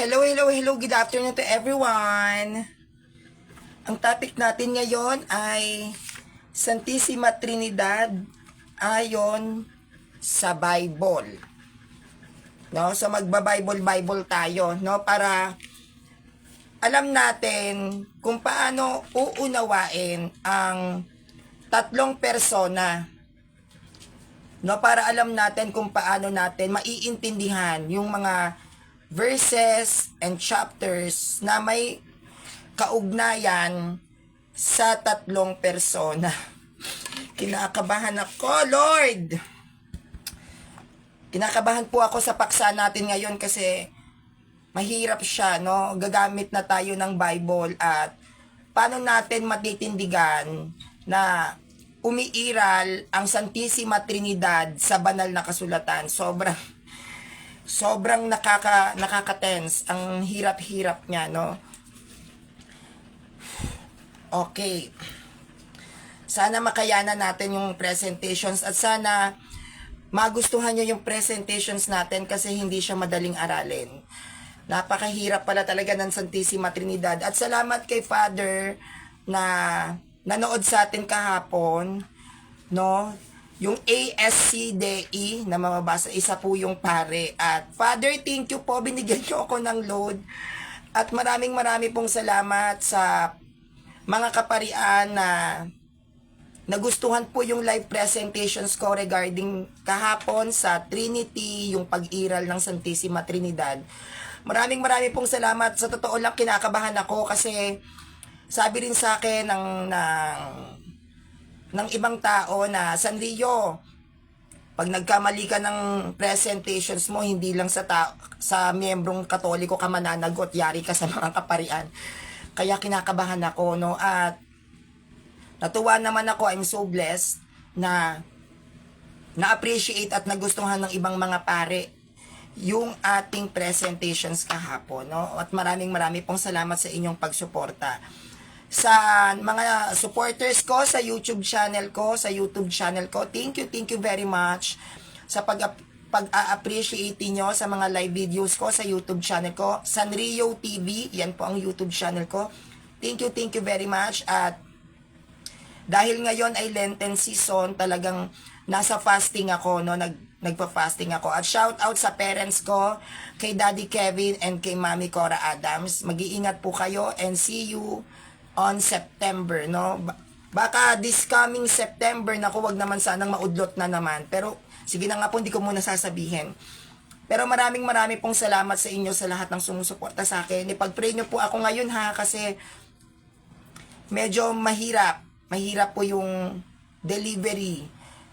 Hello, hello, hello. Good afternoon to everyone. Ang topic natin ngayon ay Santissima Trinidad ayon sa Bible. No? So magba-Bible tayo, no, para alam natin kung paano uunawain ang tatlong persona. No, para alam natin kung paano natin maiintindihan yung mga verses and chapters na may kaugnayan sa tatlong persona. Kinakabahan ako, Lord! Kinakabahan po ako sa paksa natin ngayon kasi mahirap siya, no? Gagamit na tayo ng Bible at paano natin matitindigan na umiiral ang Santissima Trinidad sa banal na kasulatan. Sobrang nakaka-tense. Ang hirap-hirap niya, no? Okay. Sana makayanan natin yung presentations at sana magustuhan nyo yung presentations natin kasi hindi siya madaling aralin. Napakahirap pala talaga ng Santissima Trinidad. At salamat kay Father na nanood sa atin kahapon, no? Yung ASCDE na mababasa, isa po yung pare. At Father, thank you po, binigyan nyo ako ng load. At maraming pong salamat sa mga kaparian na nagustuhan po yung live presentations ko regarding kahapon sa Trinity, yung pag-iral ng Santissima Trinidad. Maraming pong salamat. Sa totoo lang, kinakabahan ako kasi sabi rin sa akin ng ibang tao na, Sanrio, pag nagkamali ka ng presentations mo, hindi lang sa miyembrong Katoliko ka mananagot, yari ka sa mga kaparian. Kaya kinakabahan ako, no? At natuwa naman ako, I'm so blessed na na-appreciate at nagustuhan ng ibang mga pare yung ating presentations kahapon, no? At maraming pong salamat sa inyong pagsuporta. Sa mga supporters ko sa YouTube channel ko, thank you very much sa pag-a-appreciate nyo sa mga live videos ko sa YouTube channel ko, Sanrio TV, yan po ang YouTube channel ko. Thank you very much. At dahil ngayon ay Lenten season, talagang nasa fasting ako, no? Nagpa-fasting ako. At shout out sa parents ko, kay Daddy Kevin and kay Mami Cora Adams. Mag-iingat po kayo and see you on September, no? Baka this coming September, naku, wag naman sanang maudlot na naman. Pero, sige na nga po, hindi ko muna sasabihin. Pero maraming pong salamat sa inyo sa lahat ng sumusuporta sa akin. Ipag-pray nyo po ako ngayon, ha, kasi medyo mahirap. Mahirap po yung delivery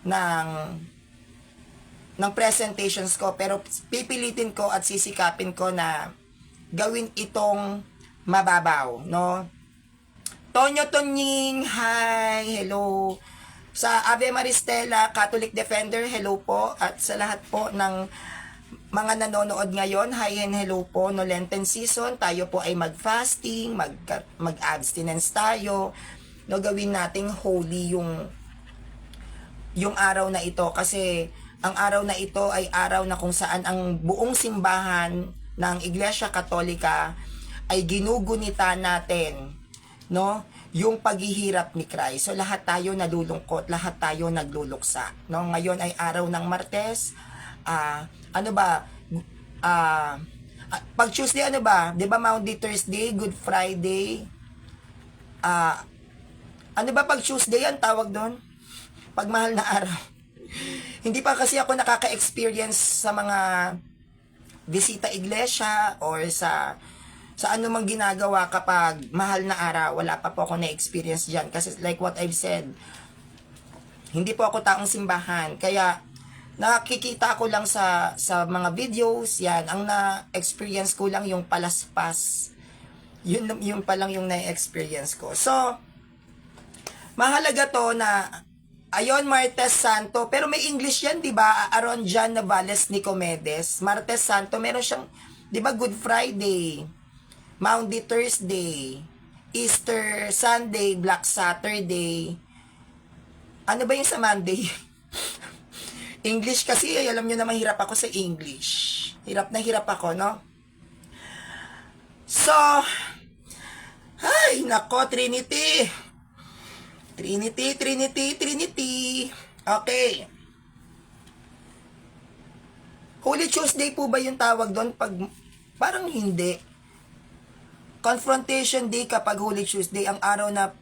ng presentations ko. Pero pipilitin ko at sisikapin ko na gawin itong mababaw, no? Tonyo Tonying, hi, hello. Sa Ave Maristela, Catholic Defender, hello po. At sa lahat po ng mga nanonood ngayon, hi and hello po. No Lenten season, tayo po ay mag-fasting, mag-abstinence tayo. No, gawin nating holy yung araw na ito. Kasi ang araw na ito ay araw na kung saan ang buong simbahan ng Iglesia Katolika ay ginugunita natin, no, yung paghihirap ni Christ. So lahat tayo nalulungkot, lahat tayo nagluluksa, no? Ngayon ay araw ng Martes. Pag Tuesday, 'di ba Maundy Thursday, Good Friday. Pag Tuesday ang tawag doon? Pagmahal na araw. Hindi pa kasi ako nakaka-experience sa mga bisita iglesia or sa anumang ginagawa kapag mahal na araw. Wala pa po ako na-experience dyan. Kasi like what I've said, hindi po ako taong simbahan. Kaya nakikita ko lang sa mga videos, yan, ang na-experience ko lang yung palaspas. Yun pa lang yung na-experience ko. So, mahalaga to na, ayon, Martes Santo, pero may English yan, di ba? Aaron John Navales Nicomedes. Martes Santo, meron siyang, di ba, Good Friday, Maundy Thursday, Easter Sunday, Black Saturday. Ano ba yung sa Monday? English kasi, alam nyo naman, hirap ako sa English. Hirap na hirap ako, no? So, ay, nako, Trinity. Trinity, Trinity, Trinity. Okay. Holy Tuesday po ba yung tawag doon? Parang hindi. Confrontation Day kapag Holy Tuesday, ang araw na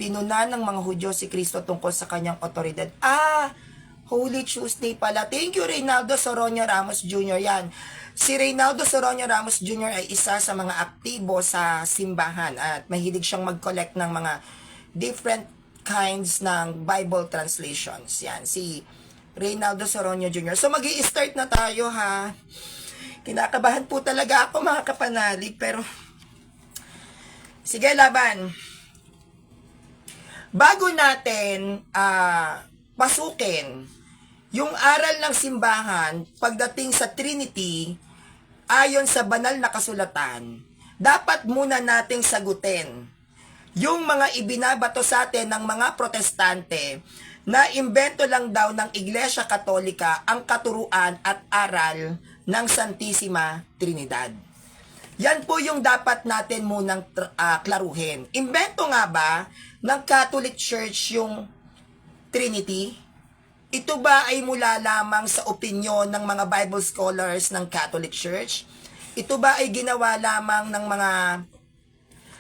pinunan ng mga Hudyo si Kristo tungkol sa kanyang otoridad. Holy Tuesday pala. Thank you, Reynaldo Soronio Ramos Jr. Yan. Si Reynaldo Soronio Ramos Jr. ay isa sa mga aktibo sa simbahan at mahilig siyang mag-collect ng mga different kinds ng Bible translations. Yan, si Reynaldo Soronio Jr. So, mag-i-start na tayo, ha. Kinakabahan po talaga ako, mga kapanalig, pero sige, laban. Bago natin pasukin yung aral ng simbahan pagdating sa Trinity, ayon sa banal na kasulatan, dapat muna nating sagutin yung mga ibinabato sa atin ng mga protestante na imbento lang daw ng Iglesia Katolika ang katuruan at aral ng Santissima Trinidad. Yan po yung dapat natin munang klaruhin. Imbento nga ba ng Catholic Church yung Trinity? Ito ba ay mula lamang sa opinyon ng mga Bible scholars ng Catholic Church? Ito ba ay ginawa lamang ng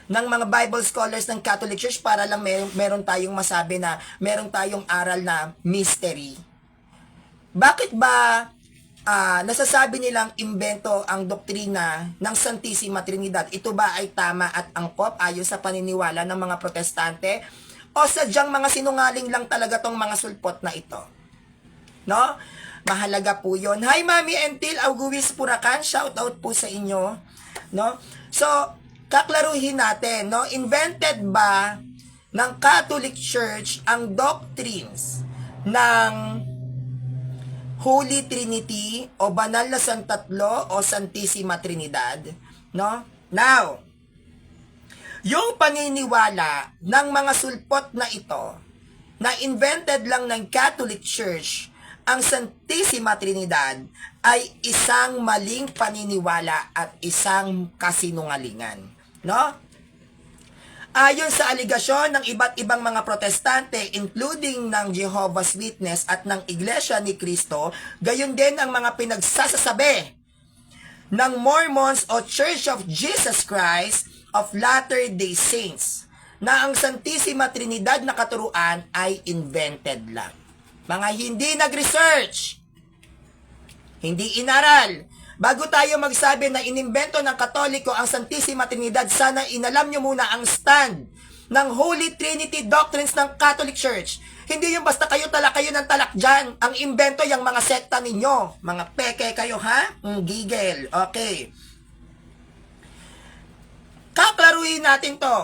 mga Bible scholars ng Catholic Church para lang meron tayong masabi na meron tayong aral na mystery? Bakit ba nasasabi nilang imbento ang doktrina ng Santissima Trinidad? Ito ba ay tama at angkop ayon sa paniniwala ng mga protestante? O sadyang mga sinungaling lang talaga tong mga sulpot na ito? No? Mahalaga po yun. Hi, Mami Entil Auguis Puracan. Shout out po sa inyo. No? So, kaklaruhin natin, no? Invented ba ng Catholic Church ang doctrines ng Holy Trinity o Banal na Santatlo o Santissima Trinidad? No? Now, yung paniniwala ng mga sulpot na ito na invented lang ng Catholic Church ang Santissima Trinidad ay isang maling paniniwala at isang kasinungalingan. No? Ayon sa aligasyon ng iba't ibang mga protestante, including ng Jehovah's Witness at ng Iglesia ni Cristo, gayon din ang mga pinagsasasabi ng Mormons o Church of Jesus Christ of Latter-day Saints na ang Santissima Trinidad na katuruan ay invented lang. Mga hindi nag-research, hindi inaral. Bago tayo magsabi na inimbento ng Katoliko ang Santissima Trinidad, sana inalam nyo muna ang stand ng Holy Trinity Doctrines ng Catholic Church. Hindi yung basta kayo ng talak dyan. Ang imbento yung mga sekta ninyo. Mga peke kayo, ha? Gigel. Okay. Kaklaruhin natin to.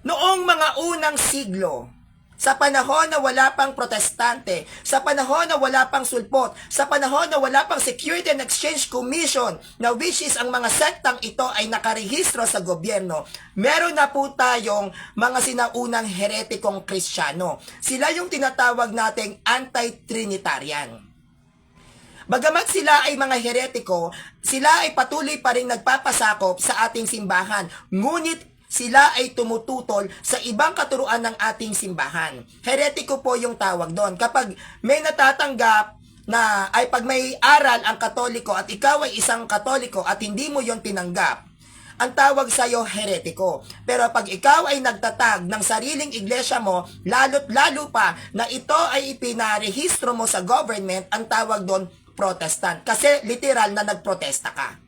Noong mga unang siglo, sa panahon na wala pang protestante, sa panahon na wala pang sulpot, sa panahon na wala pang Security and Exchange Commission, na which is ang mga sektang ito ay nakarehistro sa gobyerno, meron na po tayong mga sinaunang heretikong Kristiyano. Sila yung tinatawag nating anti-Trinitarian. Bagamat sila ay mga heretiko, sila ay patuloy pa rin nagpapasakop sa ating simbahan. Ngunit sila ay tumututol sa ibang katuruan ng ating simbahan. Heretiko po yung tawag doon. Kapag may natatanggap na, ay pag may aral ang Katoliko at ikaw ay isang Katoliko at hindi mo yon tinanggap, ang tawag sa'yo heretiko. Pero pag ikaw ay nagtatag ng sariling iglesia mo, lalo't lalo pa na ito ay ipinarehistro mo sa government, ang tawag doon Protestant. Kasi literal na nagprotesta ka.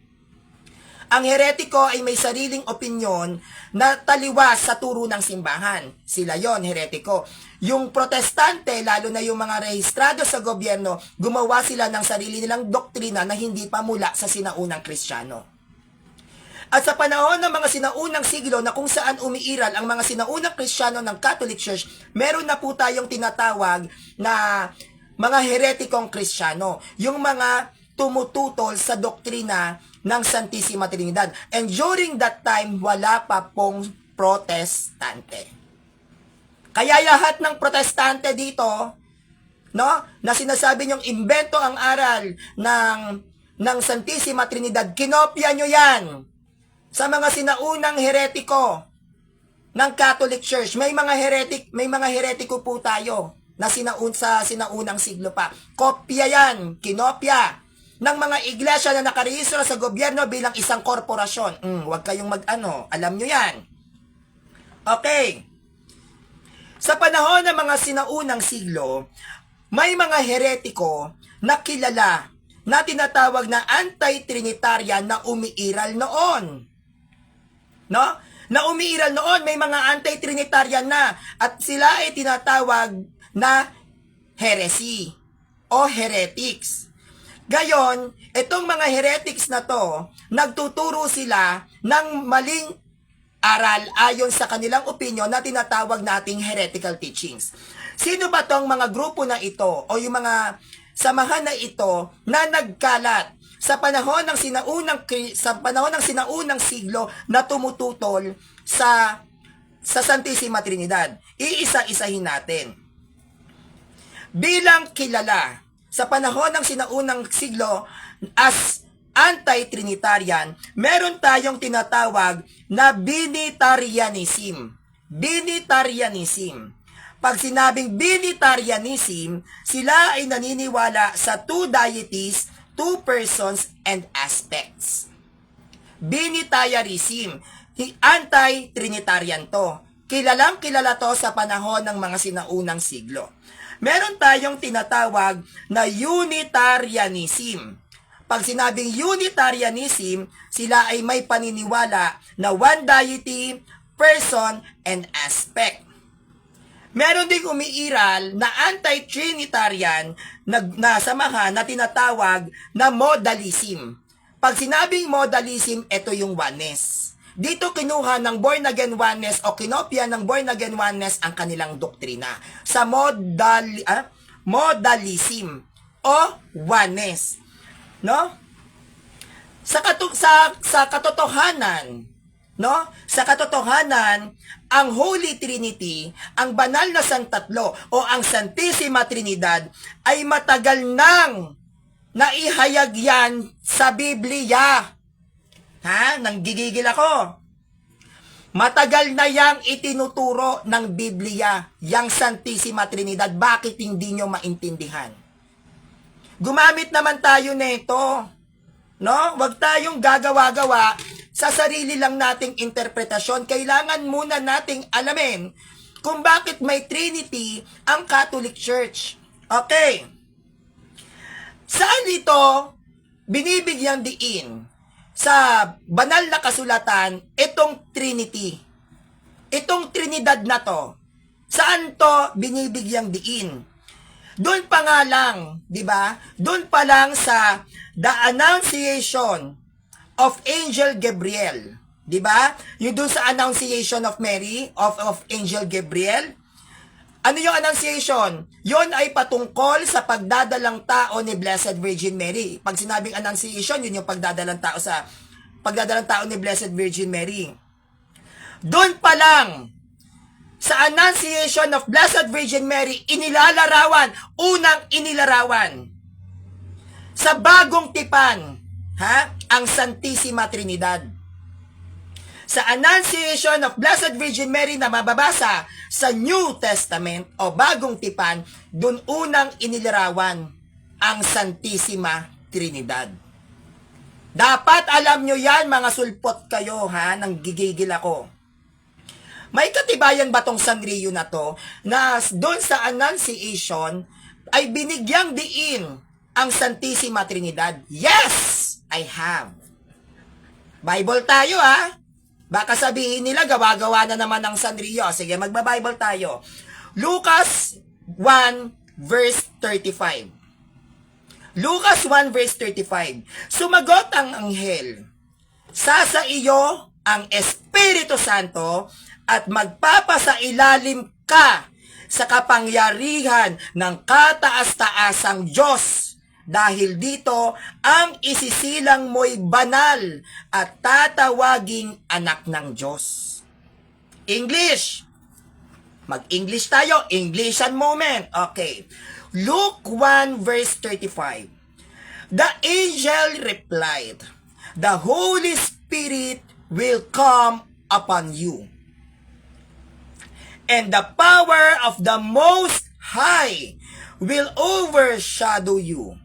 Ang heretiko ay may sariling opinyon na taliwas sa turo ng simbahan. Sila yon, heretiko. Yung protestante, lalo na yung mga rehistrado sa gobyerno, gumawa sila ng sarili nilang doktrina na hindi pa mula sa sinaunang Kristiyano. At sa panahon ng mga sinaunang siglo na kung saan umiiral ang mga sinaunang Kristiyano ng Catholic Church, meron na po tayong tinatawag na mga heretikong Kristiyano. Yung mga tumututol sa doktrina ng Santissima Trinidad. And during that time, wala pa pong protestante. Kaya lahat ng protestante dito, no, na sinasabi niyong imbento ang aral ng Santissima Trinidad, kinopya nyo yan sa mga sinaunang heretiko ng Catholic Church. May mga heretiko po tayo na sa sinaunang siglo pa. Kopya yan, kinopya ng mga iglesia na nakarehistro sa gobyerno bilang isang korporasyon. Huwag kayong alam nyo yan. Okay. Sa panahon ng mga sinaunang siglo, may mga heretiko na kilala na tinatawag na anti-trinitarian na umiiral noon. No? Na umiiral noon, may mga anti-trinitarian na at sila ay tinatawag na heresy o heretics. Gayon, itong mga heretics na to, nagtuturo sila ng maling aral ayon sa kanilang opinion na tinatawag nating heretical teachings. Sino ba tong mga grupo na ito o yung mga samahan na ito na nagkalat sa panahon ng sinaunang siglo na tumututol sa Santissima Trinidad? Iisa-isahin natin. Bilang kilala sa panahon ng sinaunang siglo as anti-trinitarian, meron tayong tinatawag na binitarianism. Binitarianism. Pag sinabing binitarianism, sila ay naniniwala sa two deities, two persons, and aspects. Binitarianism. Anti-trinitarian to. Kilalang kilala to sa panahon ng mga sinaunang siglo. Meron tayong tinatawag na Unitarianism. Pag sinabing Unitarianism, sila ay may paniniwala na one deity, person, and aspect. Meron ding umiiral na anti-Trinitarian na samahan na tinatawag na modalism. Pag sinabing modalism, ito yung oneness. Dito kinuha ng born again oneness o kinopya ng born again oneness ang kanilang doktrina sa modalism o oneness. No? Sa katotohanan, no? Sa katotohanan, ang Holy Trinity, ang banal na Santatlo o ang Santissima Trinidad ay matagal nang naihayag yan sa Biblia. Nanggigigil ako. Matagal na yang itinuturo ng Biblia, yang Santissima Trinidad. Bakit hindi nyo maintindihan? Gumamit naman tayo nito. No? Huwag tayong gagawa-gawa sa sarili lang nating interpretasyon. Kailangan muna nating alamin kung bakit may Trinity ang Catholic Church. Okay. Saan dito binibigyang diin sa banal na kasulatan itong Trinity? Itong Trinidad na to. Saan to binibigyang diin? Doon pa nga lang, di ba? Doon pa lang sa The Annunciation of Angel Gabriel, di ba? Yung doon sa Annunciation of Mary, of Angel Gabriel. Ano yung Annunciation? Yon ay patungkol sa pagdadalang tao ni Blessed Virgin Mary. Pag sinabing Annunciation, yun yung pagdadalang tao ni Blessed Virgin Mary. Doon pa lang, sa Annunciation of Blessed Virgin Mary, unang inilarawan sa bagong tipan, ang Santissima Trinidad. Sa Annunciation of Blessed Virgin Mary na mababasa sa New Testament o bagong tipan, dun unang inilarawan ang Santissima Trinidad. Dapat alam nyo yan, mga sulpot kayo, nanggigigil ako. May katibayan ba tong Sanrio na to na doon sa Annunciation ay binigyang diin ang Santissima Trinidad? Yes! I have. Bible tayo Baka sabihin nila gawa-gawa na naman ng Sanrio. Sige, magba-Bible tayo. Lucas 1 verse 35. Lucas 1 verse 35. Sumagot ang anghel, sa iyo ang Espiritu Santo at magpapasailalim ka sa kapangyarihan ng kataas-taasang Diyos. Dahil dito, ang isisilang mo'y banal at tatawaging anak ng Diyos. English. Mag-English tayo. Englishan moment. Okay. Luke 1 verse 35. The angel replied, "The Holy Spirit will come upon you. And the power of the Most High will overshadow you.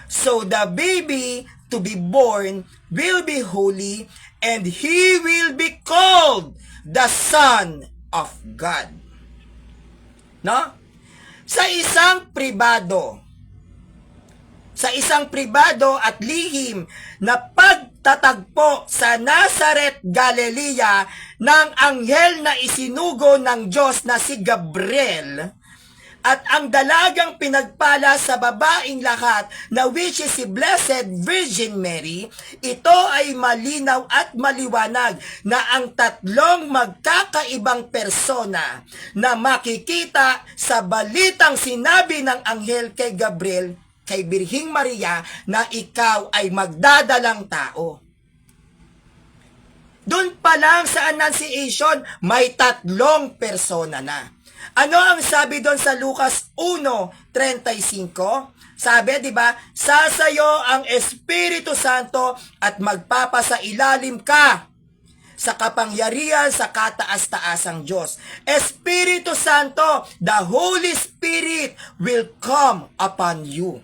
So the baby to be born will be holy, and he will be called the Son of God. No? Sa isang pribado at lihim na pagtatagpo sa Nazareth, Galilea ng anghel na isinugo ng Diyos na si Gabriel, at ang dalagang pinagpala sa babaeng lahat na which is si Blessed Virgin Mary, ito ay malinaw at maliwanag na ang tatlong magkakaibang persona na makikita sa balitang sinabi ng anghel kay Gabriel, kay Birhing Maria, na ikaw ay magdadalang tao. Doon pa lang sa Annunciation, may tatlong persona na. Ano ang sabi doon sa Lucas 1:35? Sabi, di ba? Sasayo ang Espiritu Santo at magpapasailalim ka sa kapangyarihan sa kataas-taasang Diyos. Espiritu Santo, the Holy Spirit will come upon you.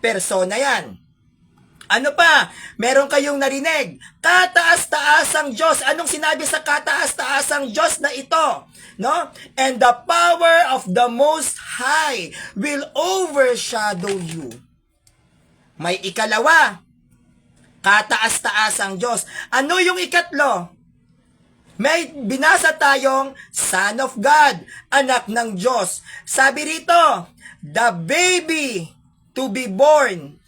Persona yan. Ano pa? Meron kayong narinig? Kataas-taasang Diyos. Anong sinabi sa kataas-taasang Diyos na ito? No? And the power of the Most High will overshadow you. May ikalawa. Kataas-taasang Diyos. Ano yung ikatlo? May binasa tayong Son of God, anak ng Diyos. Sabi rito, the baby to be born.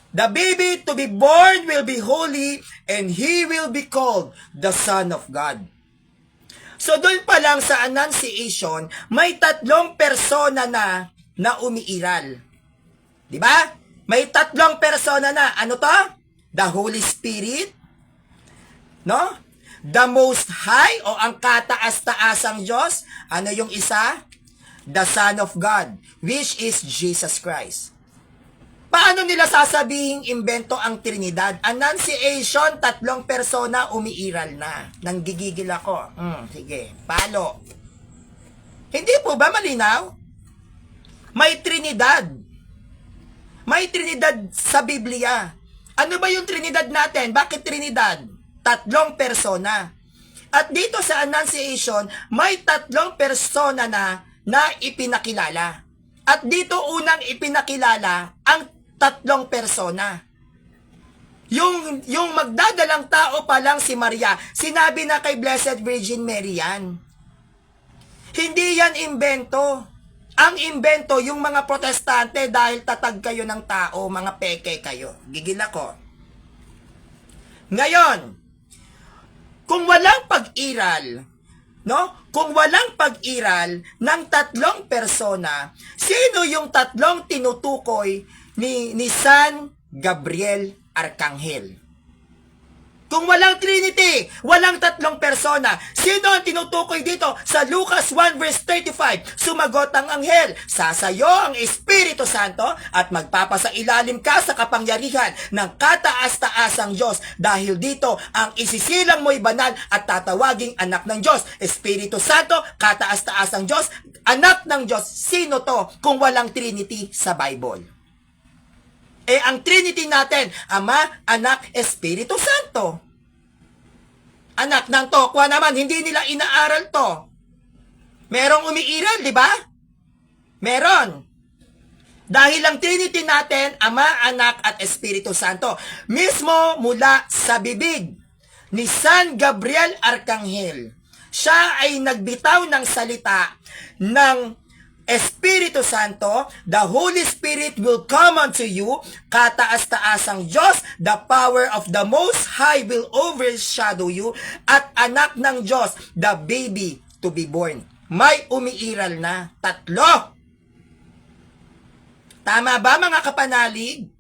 The baby to be born will be holy, and he will be called the Son of God. So doon pa lang sa Annunciation, may tatlong persona na umiiral. Di ba? May tatlong persona na. Ano to? The Holy Spirit, no? The Most High, o ang kataas-taasang Diyos. Ano yung isa? The Son of God, which is Jesus Christ. Paano nila sasabihing imbento ang Trinidad? Annunciation, tatlong persona umiiral na. Nanggigigil ako. Sige, palo. Hindi po ba malinaw? May Trinidad. May Trinidad sa Biblia. Ano ba yung Trinidad natin? Bakit Trinidad? Tatlong persona. At dito sa Annunciation, may tatlong persona na ipinakilala. At dito unang ipinakilala ang tatlong persona. Yung magdadalang tao pa lang si Maria, sinabi na kay Blessed Virgin Mary yan. Hindi yan imbento. Ang imbento, yung mga protestante dahil tatag kayo ng tao, mga peke kayo. Gigil ako. Ngayon, kung walang pag-iral, no? Kung walang pag-iral ng tatlong persona, sino yung tatlong tinutukoy ni San Gabriel Arcangel? Kung walang Trinity, walang tatlong persona, sino ang tinutukoy dito? Sa Lucas 1 verse 35, sumagot ang anghel, sasayo ang Espiritu Santo at magpapasailalim ka sa kapangyarihan ng kataas-taasang Diyos. Dahil dito, ang isisilang mo'y banal at tatawaging anak ng Diyos. Espiritu Santo, kataas-taasang Diyos, anak ng Diyos. Sino to kung walang Trinity sa Bible? Ang Trinity natin, Ama, Anak, Espiritu Santo. Anak ng tokwa naman, hindi nila inaaral to. Merong umiiral, di ba? Meron. Dahil ang Trinity natin, Ama, Anak, at Espiritu Santo, mismo mula sa bibig ni San Gabriel Arcangel, siya ay nagbitaw ng salita ng Espiritu Santo, the Holy Spirit will come unto you, kataas-taasang Diyos, the power of the Most High will overshadow you, at anak ng Diyos, the baby to be born. May umiiral na tatlo. Tama ba mga kapanalig?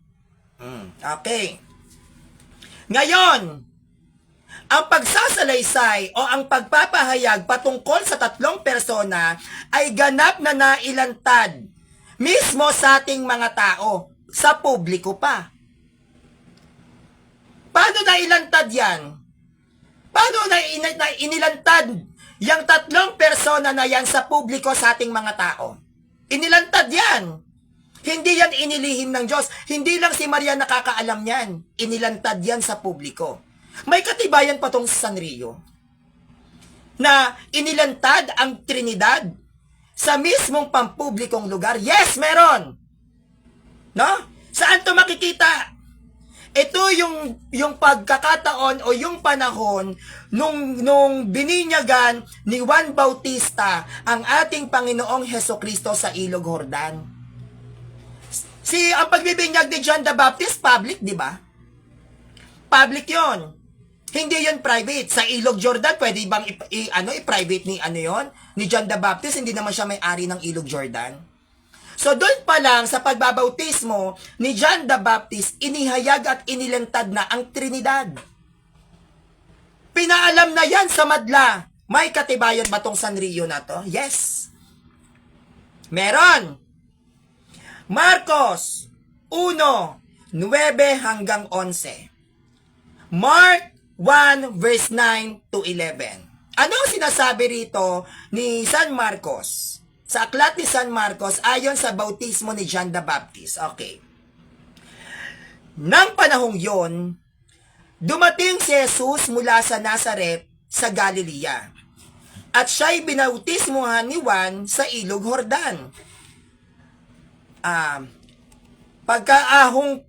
Okay. Ngayon, ang pagsasalaysay o ang pagpapahayag patungkol sa tatlong persona ay ganap na nailantad mismo sa ating mga tao, sa publiko pa. Paano nailantad yan? Paano na inilantad yung tatlong persona na yan sa publiko sa ating mga tao? Inilantad yan. Hindi yan inilihim ng Diyos. Hindi lang si Maria nakakaalam yan. Inilantad yan sa publiko. May katibayan pa tong Sanrio na inilantad ang Trinidad sa mismong pampublikong lugar. Yes, meron. No? Saan to makikita? Ito yung pagkakataon o yung panahon nung bininyagan ni Juan Bautista ang ating Panginoong Hesukristo sa Ilog Jordan. Ang pagbibinyag ni John the Baptist, public, di ba? Public yon. Hindi yon private. Sa Ilog Jordan, pwede bang i-private ni John the Baptist? Hindi naman siya may-ari ng Ilog Jordan. So doon pa lang sa pagbabautismo ni John the Baptist, inihayag at inilantad na ang Trinidad. Pinaalam na yan sa madla. May katibayan ba tong Sanrio na to? Yes. Meron. Marcos 1:9 hanggang 11. Mark 1 verse 9 to 11. Ano ang sinasabi rito ni San Marcos? Sa aklat ni San Marcos, ayon sa bautismo ni John the Baptist. Okay. Nang panahong yon, dumating si Jesus mula sa Nazaret sa Galilea. At siya'y binautismohan ni Juan sa Ilog Jordan. Pagkaahong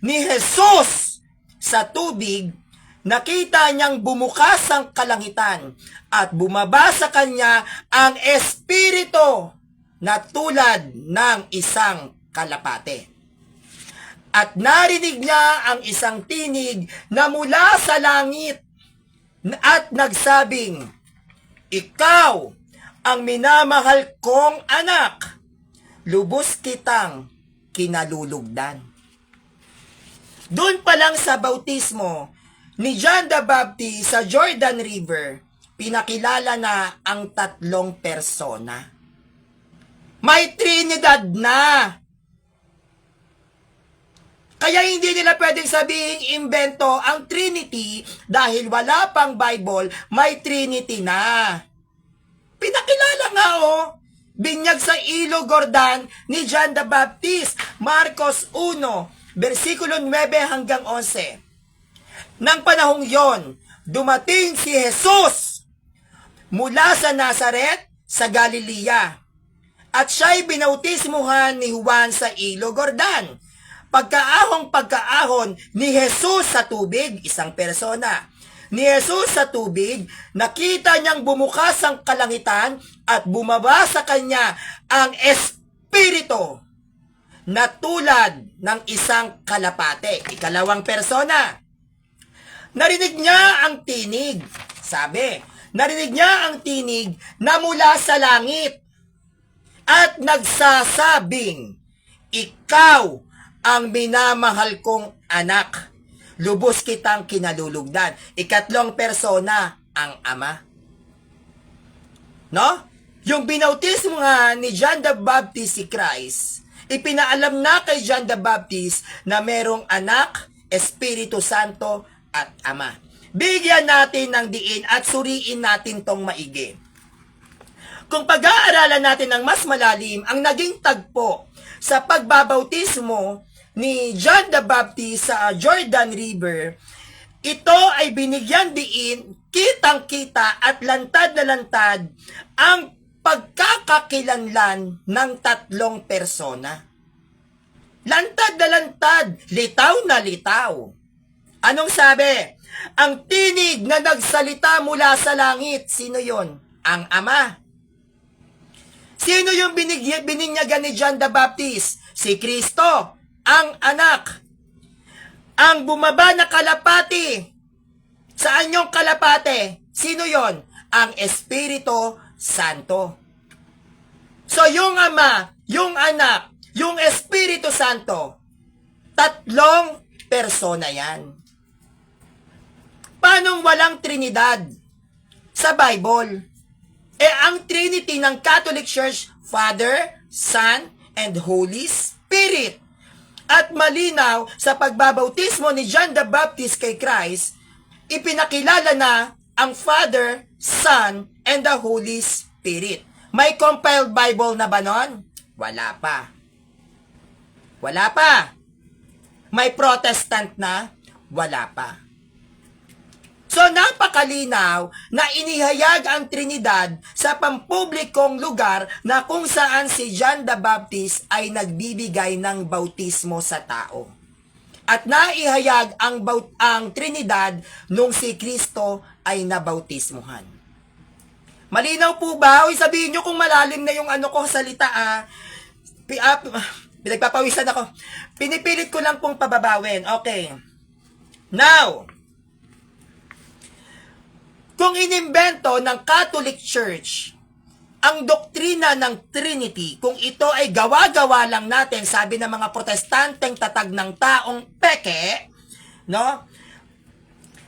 ni Jesus sa tubig, nakita niyang bumukas ang kalangitan at bumaba sa kanya ang Espiritu na tulad ng isang kalapate. At narinig niya ang isang tinig na mula sa langit at nagsabing, "Ikaw ang minamahal kong anak, lubos kitang kinalulugdan." Doon pa lang sa bautismo ni John the Baptist sa Jordan River, pinakilala na ang tatlong persona. May Trinidad na. Kaya hindi nila pwedeng sabihin imbento ang Trinity dahil wala pang Bible, may Trinity na. Pinakilala nga binyag sa Ilog Jordan ni John the Baptist, Marcos 1, versikulo 9 hanggang 11. Nang panahong yon, dumating si Jesus mula sa Nazaret sa Galilea at siya'y binautismuhan ni Juan sa Ilog Jordan. Pagkaahon ni Jesus sa tubig, isang persona, ni Jesus sa tubig, nakita niyang bumukas ang kalangitan at bumaba sa kanya ang Espiritu na tulad ng isang kalapate. Ikalawang persona. Narinig niya ang tinig. Sabi, narinig niya ang tinig na mula sa langit at nagsasabing, "Ikaw ang minamahal kong anak, lubos kitang kinalulugdan." Ikatlong persona, ang Ama. No? Yung binautismo nga ni John the Baptist si Christ, ipinaalam na kay John the Baptist na merong anak, Espiritu Santo, at Ama. Bigyan natin ng diin at suriin natin tong maigi. Kung pag-aaralan natin ng mas malalim ang naging tagpo sa pagbabautismo ni John the Baptist sa Jordan River, ito ay binigyan diin, kitang-kita at lantad na lantad ang pagkakakilanlan ng tatlong persona. Lantad na lantad, litaw na litaw. Anong sabi? Ang tinig na nagsalita mula sa langit, sino yon? Ang Ama. Sino yung bininyagan ni John the Baptist? Si Kristo, ang anak. Ang bumaba na kalapati. Saan yung kalapate? Sino yon? Ang Espiritu Santo. So yung Ama, yung anak, yung Espiritu Santo, tatlong persona yan. Paano walang Trinidad sa Bible? Ang Trinity ng Catholic Church, Father, Son, and Holy Spirit. At malinaw sa pagbabautismo ni John the Baptist kay Christ, ipinakilala na ang Father, Son, and the Holy Spirit. May compiled Bible na ba nun? Wala pa. Wala pa. May Protestant na? Wala pa. So, napakalinaw na inihayag ang Trinidad sa pampublikong lugar na kung saan si John the Baptist ay nagbibigay ng bautismo sa tao. At naihayag ang Trinidad nung si Kristo ay nabautismuhan. Malinaw po ba? O sabihin nyo kung malalim na yung salita pinagpapawisan ako. Pinipilit ko lang pong pababawin. Okay. Now, kung inimbento ng Catholic Church ang doktrina ng Trinity, kung ito ay gawa-gawa lang natin, sabi ng mga protestanteng tatag ng taong peke, no?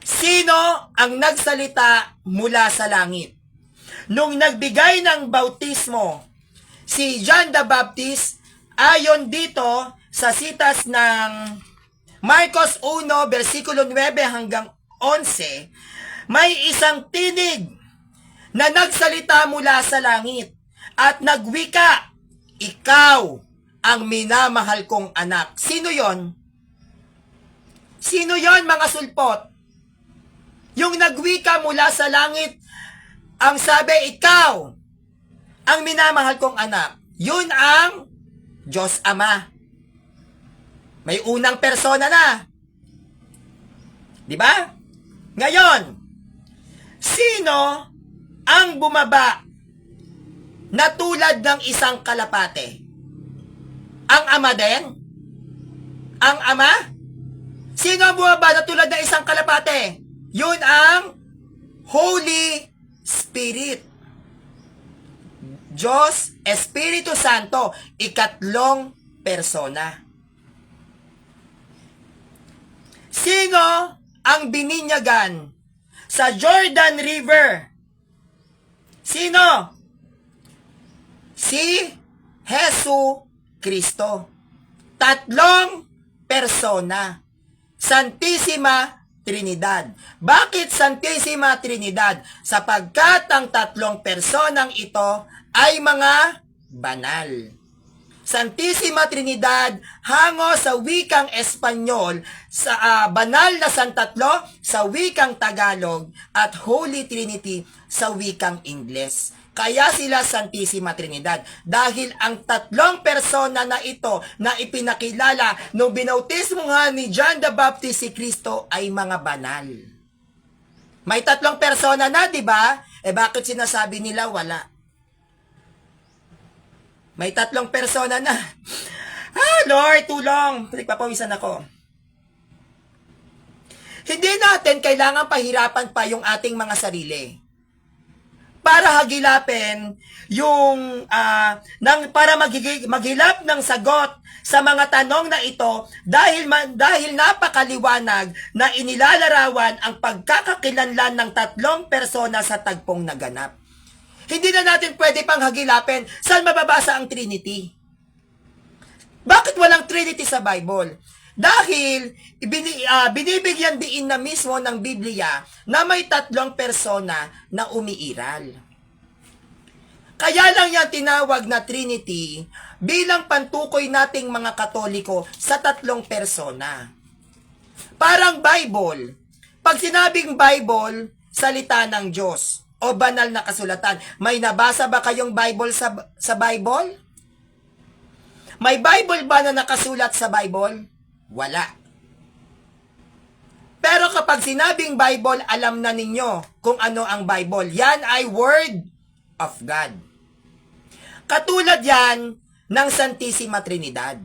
Sino ang nagsalita mula sa langit? Nung nagbigay ng bautismo si John the Baptist, ayon dito sa sitas ng Marcos 1, versikulo 9 hanggang 11, may isang tinig na nagsalita mula sa langit at nagwika, "Ikaw ang minamahal kong anak." Sino yon? Sino yon, mga sulpot? Yung nagwika mula sa langit, ang sabi, "Ikaw ang minamahal kong anak." Yun ang Diyos Ama. May unang persona na. Di ba? Ngayon, sino ang bumaba na tulad ng isang kalapate? Ang Ama din? Ang Ama? Sino ang bumaba na tulad ng isang kalapate? Yun ang Holy Spirit. Diyos, Espiritu Santo, ikatlong persona. Sino ang bininyagan sa Jordan River? Sino? Si Jesu Cristo. Tatlong persona. Santissima Trinidad. Bakit Santissima Trinidad? Sapagkat ang tatlong personang ito ay mga banal. Santissima Trinidad hango sa wikang Espanyol, sa banal na Santatlo sa wikang Tagalog, at Holy Trinity sa wikang Ingles. Kaya sila Santissima Trinidad dahil ang tatlong persona na ito na ipinakilala nung binautismo nga ni John the Baptist si Kristo ay mga banal. May tatlong persona na, di ba? Bakit sinasabi nila wala? May tatlong persona na. Lord, tulong. Nagpapawisan ako. Hindi natin kailangan pahirapan pa yung ating mga sarili para hagilapin yung para maghilap ng sagot sa mga tanong na ito dahil napakaliwanag na inilalarawan ang pagkakakilanlan ng tatlong persona sa tagpong naganap. Hindi na natin pwede pang hagilapin saan mababasa ang Trinity. Bakit walang Trinity sa Bible? Dahil binibigyan diin na mismo ng Biblia na may tatlong persona na umiiral. Kaya lang yan tinawag na Trinity bilang pantukoy nating mga Katoliko sa tatlong persona. Parang Bible. Pag sinabing Bible, salita ng Diyos o banal na kasulatan. May nabasa ba kayong Bible sa Bible? May Bible ba na nakasulat sa Bible? Wala. Pero kapag sinabing Bible, alam na ninyo kung ano ang Bible. Yan ay Word of God. Katulad yan ng Santissima Trinidad.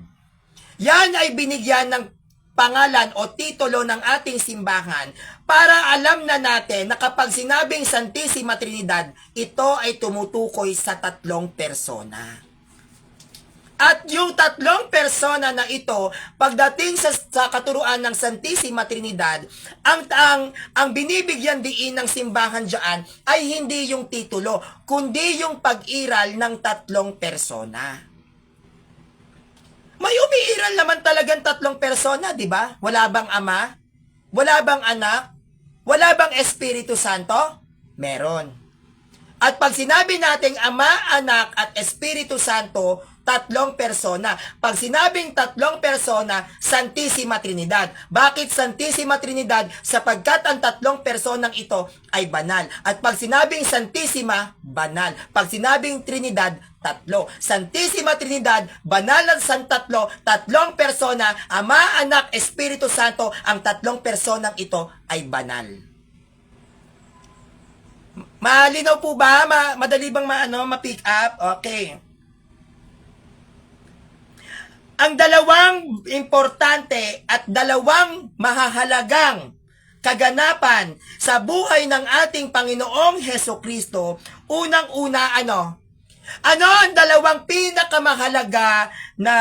Yan ay binigyan ng pangalan o titulo ng ating simbahan para alam na natin na kapag sinabing Santissima Trinidad, ito ay tumutukoy sa tatlong persona. At yung tatlong persona na ito, pagdating sa katuruan ng Santissima Trinidad, ang binibigyan diin ng simbahan diyan ay hindi yung titulo, kundi yung pag-iral ng tatlong persona. May umiiral naman talagang tatlong persona, di ba? Wala bang Ama? Wala bang Anak? Wala bang Espiritu Santo? Meron. At pag sinabi nating Ama, Anak at Espiritu Santo, tatlong persona. Pag sinabing tatlong persona, Santissima Trinidad. Bakit Santissima Trinidad? Sapagkat ang tatlong personang ito ay banal. At pag sinabing Santissima, banal. Pag sinabing Trinidad, tatlo. Santissima Trinidad, banal at santatlo, tatlong persona, Ama, Anak, Espiritu Santo, ang tatlong personang ito ay banal. Malinaw po ba? Madali bang ma-pick up? Okay. Ang dalawang importante at dalawang mahahalagang kaganapan sa buhay ng ating Panginoong Hesukristo, unang-una ano ang dalawang pinakamahalaga na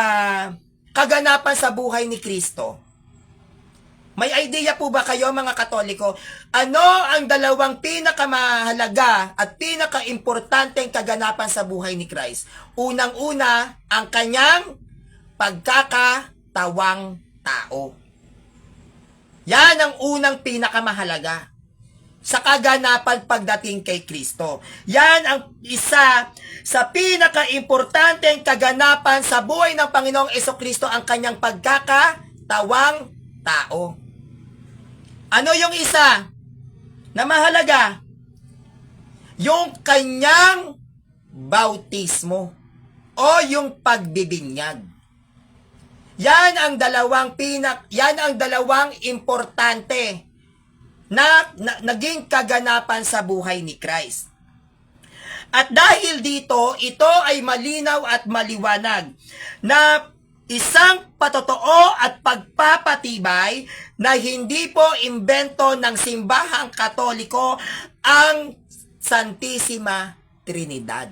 kaganapan sa buhay ni Kristo? May idea po ba kayo mga Katoliko? Ano ang dalawang pinakamahalaga at pinakaimportanteng kaganapan sa buhay ni Christ? Unang-una, ang kanyang pagkakatawang tao. Yan ang unang pinakamahalaga sa kaganapan pagdating kay Kristo. Yan ang isa sa pinakaimportanteng kaganapan sa buhay ng Panginoong Hesukristo, ang kanyang pagkakatawang tao. Ano yung isa na mahalaga? Yung kanyang bautismo o yung pagbibinyag. Yan ang dalawang importante na naging kaganapan sa buhay ni Christ. At dahil dito, ito ay malinaw at maliwanag na isang patotoo at pagpapatibay na hindi po imbento ng simbahang Katoliko ang Santissima Trinidad.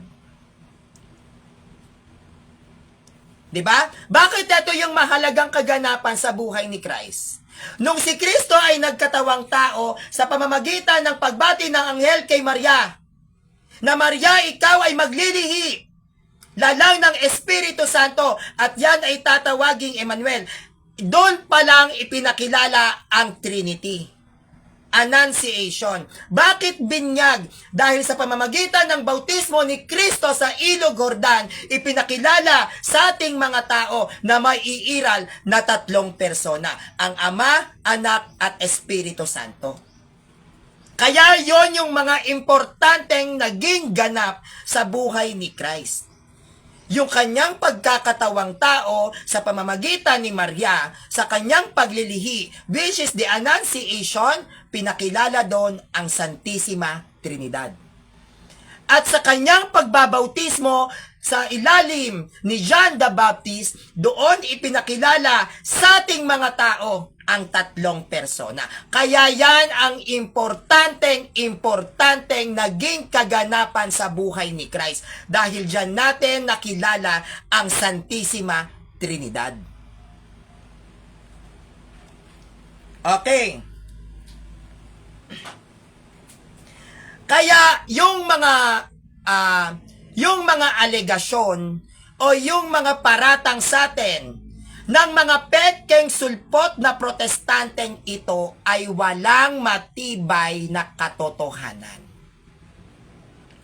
Diba? Bakit ito yung mahalagang kaganapan sa buhay ni Christ? Nung si Kristo ay nagkatawang tao sa pamamagitan ng pagbati ng anghel kay Maria, na Maria, ikaw ay maglilihi lalang ng Espiritu Santo at yan ay tatawaging Emmanuel. Doon pa lang ipinakilala ang Trinity. Annunciation. Bakit binyag? Dahil sa pamamagitan ng bautismo ni Kristo sa Ilog Jordan, ipinakilala sa ating mga tao na may iiral na tatlong persona, ang Ama, Anak at Espiritu Santo. Kaya yon yung mga importanteng naging ganap sa buhay ni Christ. Yung kanyang pagkakatawang tao sa pamamagitan ni Maria sa kanyang paglilihi, which is the Annunciation, pinakilala doon ang Santissima Trinidad. At sa kanyang pagbabautismo sa ilalim ni John the Baptist, doon ipinakilala sa ating mga tao ang tatlong persona. Kaya yan ang importanteng naging kaganapan sa buhay ni Christ. Dahil dyan natin nakilala ang Santissima Trinidad. Okay. Kaya yung mga alegasyon o yung mga paratang sa atin ng mga pekeng sulpot na protestanteng ito ay walang matibay na katotohanan.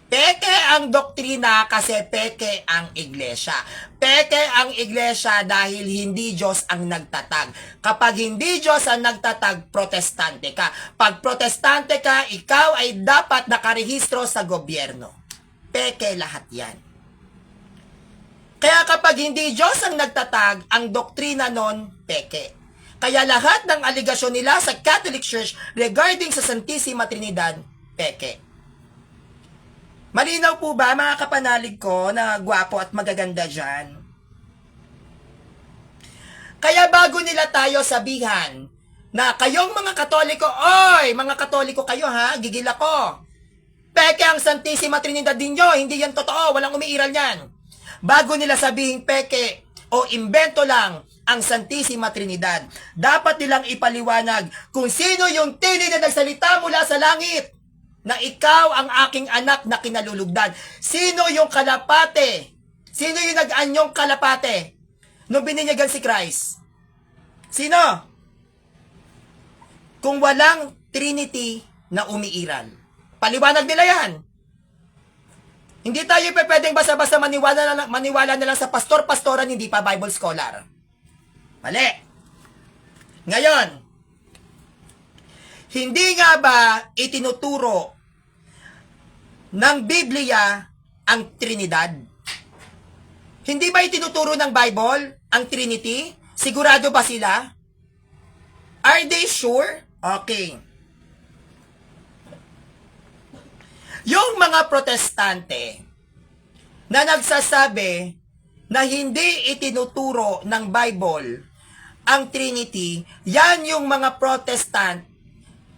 Peke ang doktrina kasi peke ang iglesia. Peke ang iglesia dahil hindi Diyos ang nagtatag. Kapag hindi Diyos ang nagtatag, protestante ka. Pag protestante ka, ikaw ay dapat nakarehistro sa gobyerno. Peke lahat yan. Kaya kapag hindi Diyos ang nagtatag, ang doktrina nun, peke. Kaya lahat ng aligasyon nila sa Catholic Church regarding sa Santissima Trinidad, peke. Malinaw po ba mga kapanalig ko na gwapo at magaganda dyan? Kaya bago nila tayo sabihan na kayong mga Katoliko, oy, mga Katoliko kayo ha, gigil ako. Peke ang Santissima Trinidad ninyo, hindi yan totoo, walang umiiral yan. Bago nila sabihin peke o imbento lang ang Santissima Trinidad, dapat nilang ipaliwanag kung sino yung tinig na nagsalita mula sa langit na ikaw ang aking anak na kinalulugdan. Sino yung kalapate? Sino yung nag-anyong kalapate? nung bininyagan si Christ? Sino? Kung walang Trinity na umiiral. Paliwanag nila yan. Hindi tayo pwedeng basta-basta maniwala na lang sa pastor-pastoran, hindi pa Bible scholar. Mali. Ngayon, hindi nga ba itinuturo ng Biblia ang Trinidad? Hindi ba itinuturo ng Bible ang Trinity? Sigurado ba sila? Are they sure? Okay. Yung mga protestante na nagsasabi na hindi itinuturo ng Bible ang Trinity, yan yung mga protestant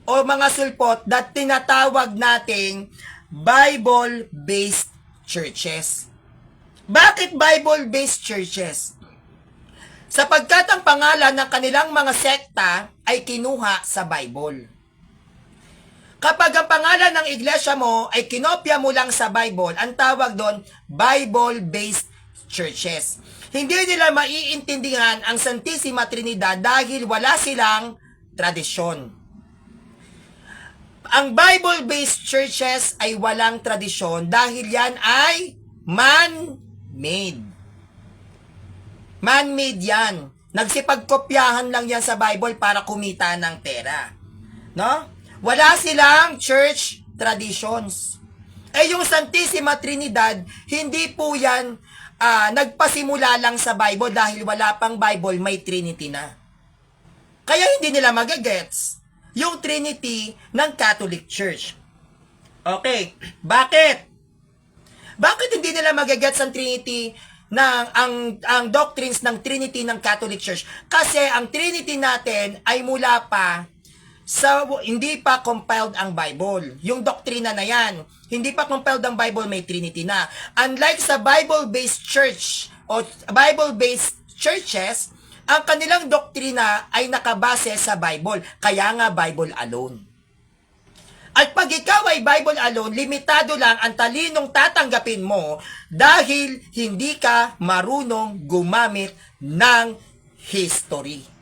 o mga sulpot na tinatawag nating Bible-based churches. Bakit Bible-based churches? Sapagkat ang pangalan ng kanilang mga sekta ay kinuha sa Bible. Kapag ang pangalan ng iglesia mo ay kinopya mo lang sa Bible, ang tawag doon, Bible-based churches. Hindi nila maiintindihan ang Santissima Trinidad dahil wala silang tradisyon. Ang Bible-based churches ay walang tradisyon dahil yan ay man-made. Man-made yan. Nagsipagkopyahan lang yan sa Bible para kumita ng pera. No? Wala silang church traditions. Yung Santissima Trinidad, hindi po yan nagpasimula lang sa Bible dahil wala pang Bible, may Trinity na. Kaya hindi nila magagets yung Trinity ng Catholic Church. Okay, bakit? Bakit hindi nila magagets ang Trinity ang doctrines ng Trinity ng Catholic Church? Kasi ang Trinity natin ay mula pa hindi pa compiled ang Bible. Yung doktrina na yan, hindi pa compiled ang Bible, may Trinity na. Unlike sa Bible-based church o Bible-based churches, ang kanilang doktrina ay nakabase sa Bible. Kaya nga Bible alone. At pag ikaw ay Bible alone, limitado lang ang talinong tatanggapin mo dahil hindi ka marunong gumamit ng history.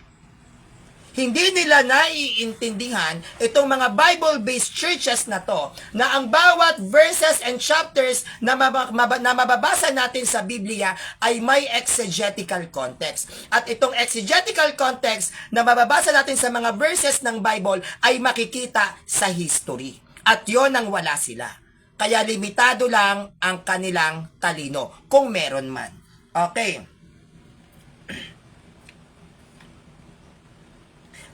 Hindi nila naiintindihan itong mga Bible-based churches na to, na ang bawat verses and chapters na mababasa natin sa Biblia ay may exegetical context. At itong exegetical context na mababasa natin sa mga verses ng Bible ay makikita sa history. At yon ang wala sila. Kaya limitado lang ang kanilang talino, kung meron man. Okay.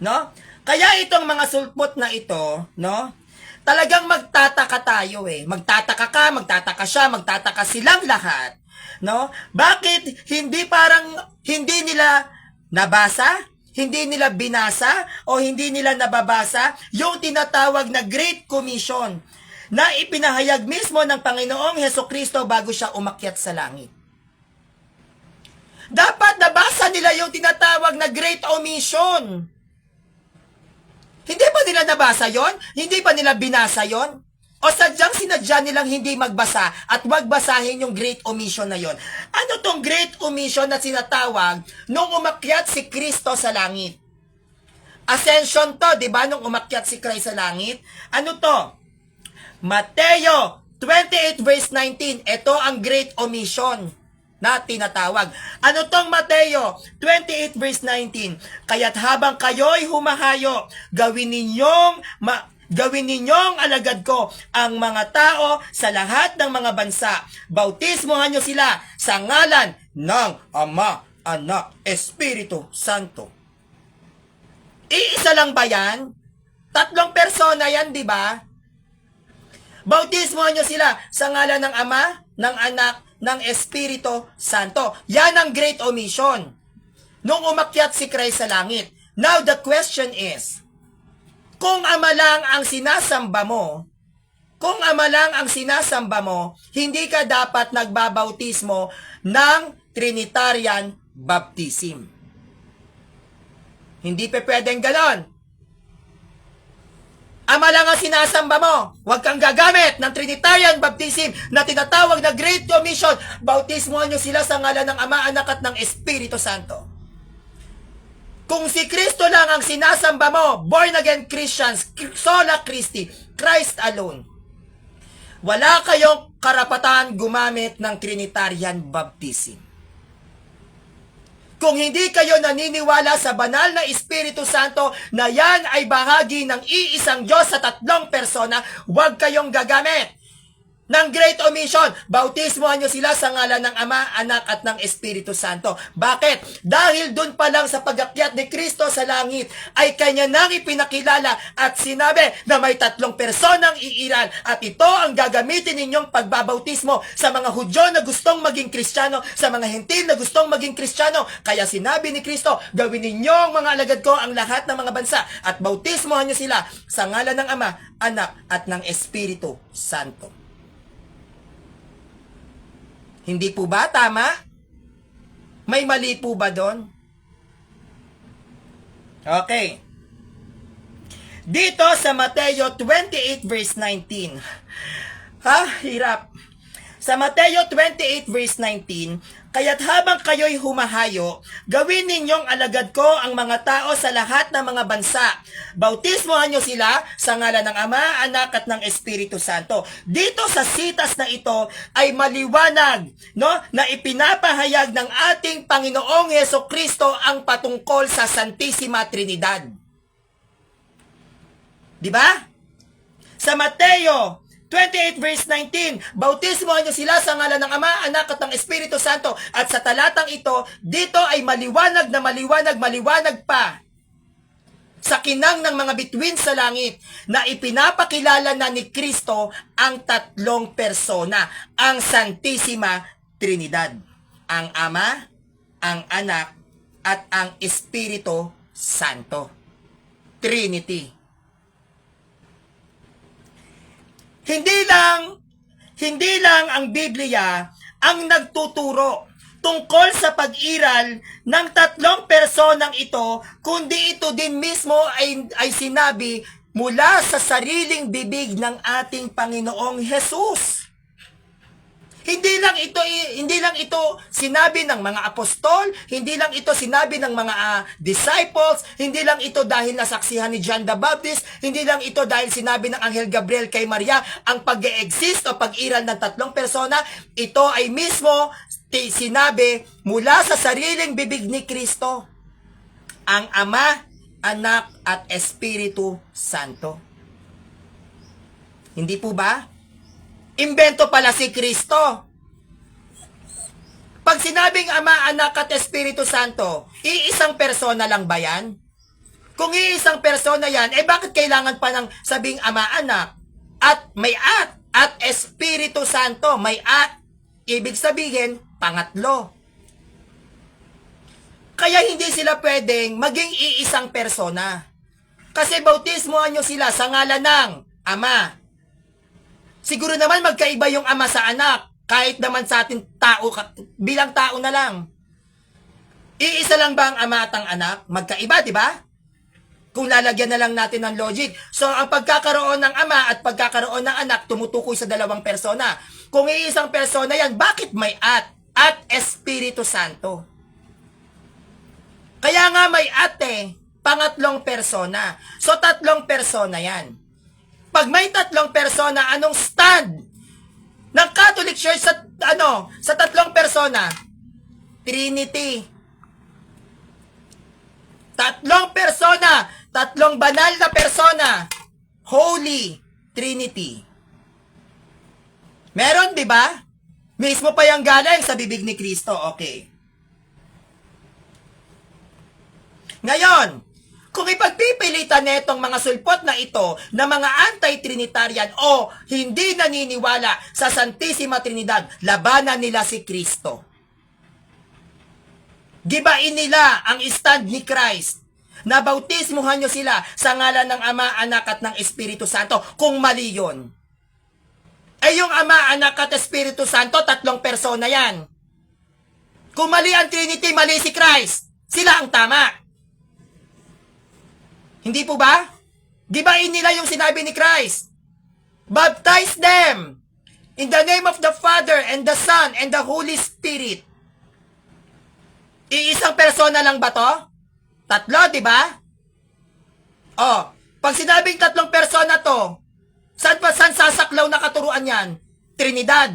No? Kaya itong mga sulpot na ito, no? Talagang magtataka tayo eh. Magtataka ka, magtataka siya, magtataka silang lahat, no? Bakit hindi nila nabasa, hindi nila binasa o hindi nila nababasa yung tinatawag na Great Commission na ipinahayag mismo ng Panginoong Hesukristo bago siya umakyat sa langit. Dapat nabasa nila yung tinatawag na Great Omission. Hindi ba nila nabasa yon? Hindi ba nila binasa yon? O sadyang sinadya nilang hindi magbasa at wag basahin yung Great Omission na yon? Ano tong Great Omission na sinatawag nung umakyat si Kristo sa langit? Ascension to, di ba? Nung umakyat si Christ sa langit. Ano to? Mateo 28 verse 19. Ito ang Great Omission na tinatawag. Ano tong Mateo 28 verse 19? Kaya't habang kayo'y humahayo, gawin ninyong alagad ko ang mga tao sa lahat ng mga bansa. Bautismohan nyo sila sa ngalan ng Ama, Anak, Espiritu Santo. Iisa lang ba yan? 3 persona yan, di ba? Bautismohan nyo sila sa ngalan ng Ama, ng Anak, ng Espiritu Santo. Yan ang Great Omission nung umakyat si Christ sa langit. Now the question is, kung Ama lang ang sinasamba mo, hindi ka dapat nagbabautismo ng Trinitarian Baptism. Hindi pwedeng ganon. Ama lang ang sinasamba mo. Huwag kang gagamit ng Trinitarian baptism na tinatawag na Great Commission. Bautismohan nyo sila sa ngalan ng Ama, Anak at ng Espiritu Santo. Kung si Kristo lang ang sinasamba mo, born again Christians, sola Christi, Christ alone, wala kayong karapatan gumamit ng Trinitarian baptism. Kung hindi kayo naniniwala sa banal na Espiritu Santo na yan ay bahagi ng iisang Diyos sa tatlong persona, huwag kayong gagamit ng Great Commission. Bautismohan nyo sila sa ngalan ng Ama, Anak at ng Espiritu Santo. Bakit? Dahil dun pa lang sa pag-akyat ni Kristo sa langit ay kanya nang ipinakilala at sinabi na may tatlong personang iiral at ito ang gagamitin ninyong pagbabautismo sa mga Hudyo na gustong maging Kristiyano, sa mga Hentil na gustong maging Kristiyano. Kaya sinabi ni Kristo, gawin ninyong mga alagad ko ang lahat ng mga bansa at bautismohan nyo sila sa ngalan ng Ama, Anak at ng Espiritu Santo. Hindi po ba tama? May mali po ba doon? Okay. Dito sa Mateo 28 verse 19. Hirap. Sa Mateo 28 verse 19, kaya't habang kayo'y humahayo, gawin ninyong alagad ko ang mga tao sa lahat ng mga bansa. Bautismohan nyo sila sa ngalan ng Ama, Anak at ng Espiritu Santo. Dito sa sitas na ito ay maliwanag, no, na ipinapahayag ng ating Panginoong Hesukristo ang patungkol sa Santissima Trinidad. Di ba? Sa Mateo 28 verse 19, bautismohan nyo sila sa ngalan ng Ama, Anak at ng Espiritu Santo. At sa talatang ito, dito ay maliwanag na maliwanag pa sa kinang ng mga bituin sa langit na ipinapakilala na ni Kristo ang tatlong persona, ang Santissima Trinidad. Ang Ama, ang Anak, at ang Espiritu Santo. Trinity. Hindi lang ang Biblia ang nagtuturo tungkol sa pag-iral ng tatlong personang ito, kundi ito din mismo ay sinabi mula sa sariling bibig ng ating Panginoong Hesus. Hindi lang ito sinabi ng mga apostol, hindi lang ito sinabi ng mga disciples, hindi lang ito dahil nasaksihan ni John the Baptist, hindi lang ito dahil sinabi ng Anghel Gabriel kay Maria ang pag-e-exist o pag-iral ng tatlong persona. Ito ay mismo sinabi mula sa sariling bibig ni Kristo, ang Ama, Anak at Espiritu Santo. Hindi po ba? Imbento pala si Kristo. Pag sinabing Ama, Anak at Espiritu Santo, iisang persona lang ba yan? Kung iisang persona yan, bakit kailangan pa ng sabing Ama, Anak at may at Espiritu Santo? May at, ibig sabihin, pangatlo. Kaya hindi sila pwedeng maging iisang persona. Kasi bautismohan nyo sila sa ngalan ng Ama. Siguro naman magkaiba yung Ama sa Anak, kahit naman sa ating tao, bilang tao na lang. Iisa lang ba ang Ama at ang Anak? Magkaiba, di ba? Kung lalagyan na lang natin ng logic. So, ang pagkakaroon ng Ama at pagkakaroon ng Anak, tumutukoy sa dalawang persona. Kung iisang persona yan, bakit may at Espiritu Santo? Kaya nga may pangatlong persona. So, tatlong persona yan. Pag may tatlong persona, anong stand ng Catholic Church sa tatlong persona? Trinity. Tatlong persona, tatlong banal na persona. Holy Trinity. Meron, di ba? Mismo pa yung galing sa bibig ni Kristo. Okay. Ngayon, kung ipagpipilitan netong mga sulpot na ito na mga anti-Trinitarian o hindi naniniwala sa Santissima Trinidad, labanan nila si Kristo. Gibain nila ang stand ni Christ na bautismuhan nyo sila sa ngalan ng Ama, Anak at ng Espiritu Santo kung mali yun. Yung Ama, Anak at Espiritu Santo, tatlong persona yan. Kung mali ang Trinity, mali si Christ. Sila ang tama. Hindi po ba? Gibain nila yung sinabi ni Christ. Baptize them in the name of the Father and the Son and the Holy Spirit. Iisang persona lang ba to? Tatlo, di ba? Oh, pag sinabing tatlong persona to, saan sasaklaw na katuruan yan? Trinidad.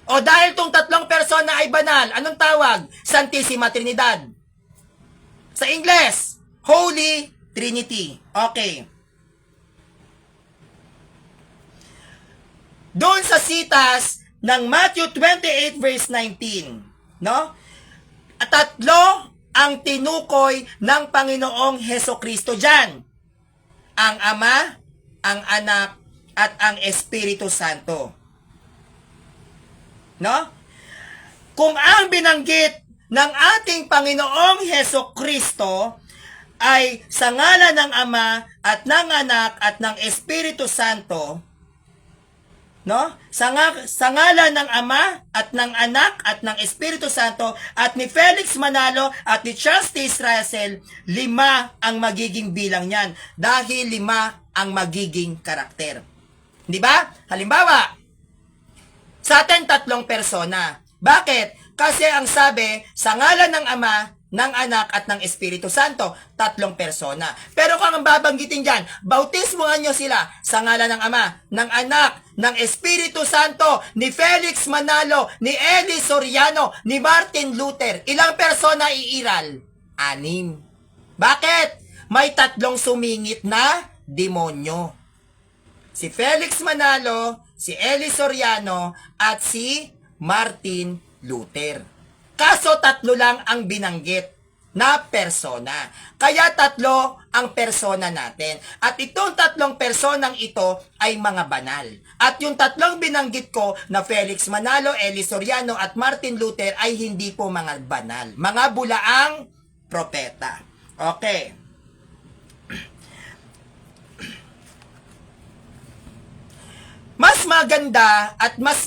O dahil tong tatlong persona ay banal, anong tawag? Santissima Trinidad. Sa Ingles, Holy Trinity. Okay. Doon sa sitas ng Matthew 28 verse 19, no? At tatlo ang tinukoy ng Panginoong Hesukristo diyan. Ang Ama, ang Anak, at ang Espiritu Santo. No? Kung ang binanggit ng ating Panginoong Hesukristo ay sa ngalan ng Ama at ng Anak at ng Espiritu Santo, no? Sa ngalan ng Ama at ng Anak at ng Espiritu Santo at ni Felix Manalo at ni Charles T. Russell, 5 ang magiging bilang niyan dahil 5 ang magiging karakter. Di ba? Halimbawa, sa atin 3 persona. Bakit? Kasi ang sabi, sa ngalan ng Ama, ng Anak at ng Espiritu Santo, 3 persona. Pero kung ang babanggitin dyan, bautismuhan nyo sila sa ngalan ng Ama, ng Anak, ng Espiritu Santo, ni Felix Manalo, ni Eli Soriano, ni Martin Luther. Ilang persona iiral? 6. Bakit? May 3 sumingit na demonyo. Si Felix Manalo, si Eli Soriano, at si Martin Luther. Kaso 3 lang ang binanggit na persona. Kaya 3 ang persona natin. At itong 3 personang ito ay mga banal. At yung 3 binanggit ko na Felix Manalo, Eli Soriano at Martin Luther ay hindi po mga banal. Mga bulaang propeta. Okay. Mas maganda at mas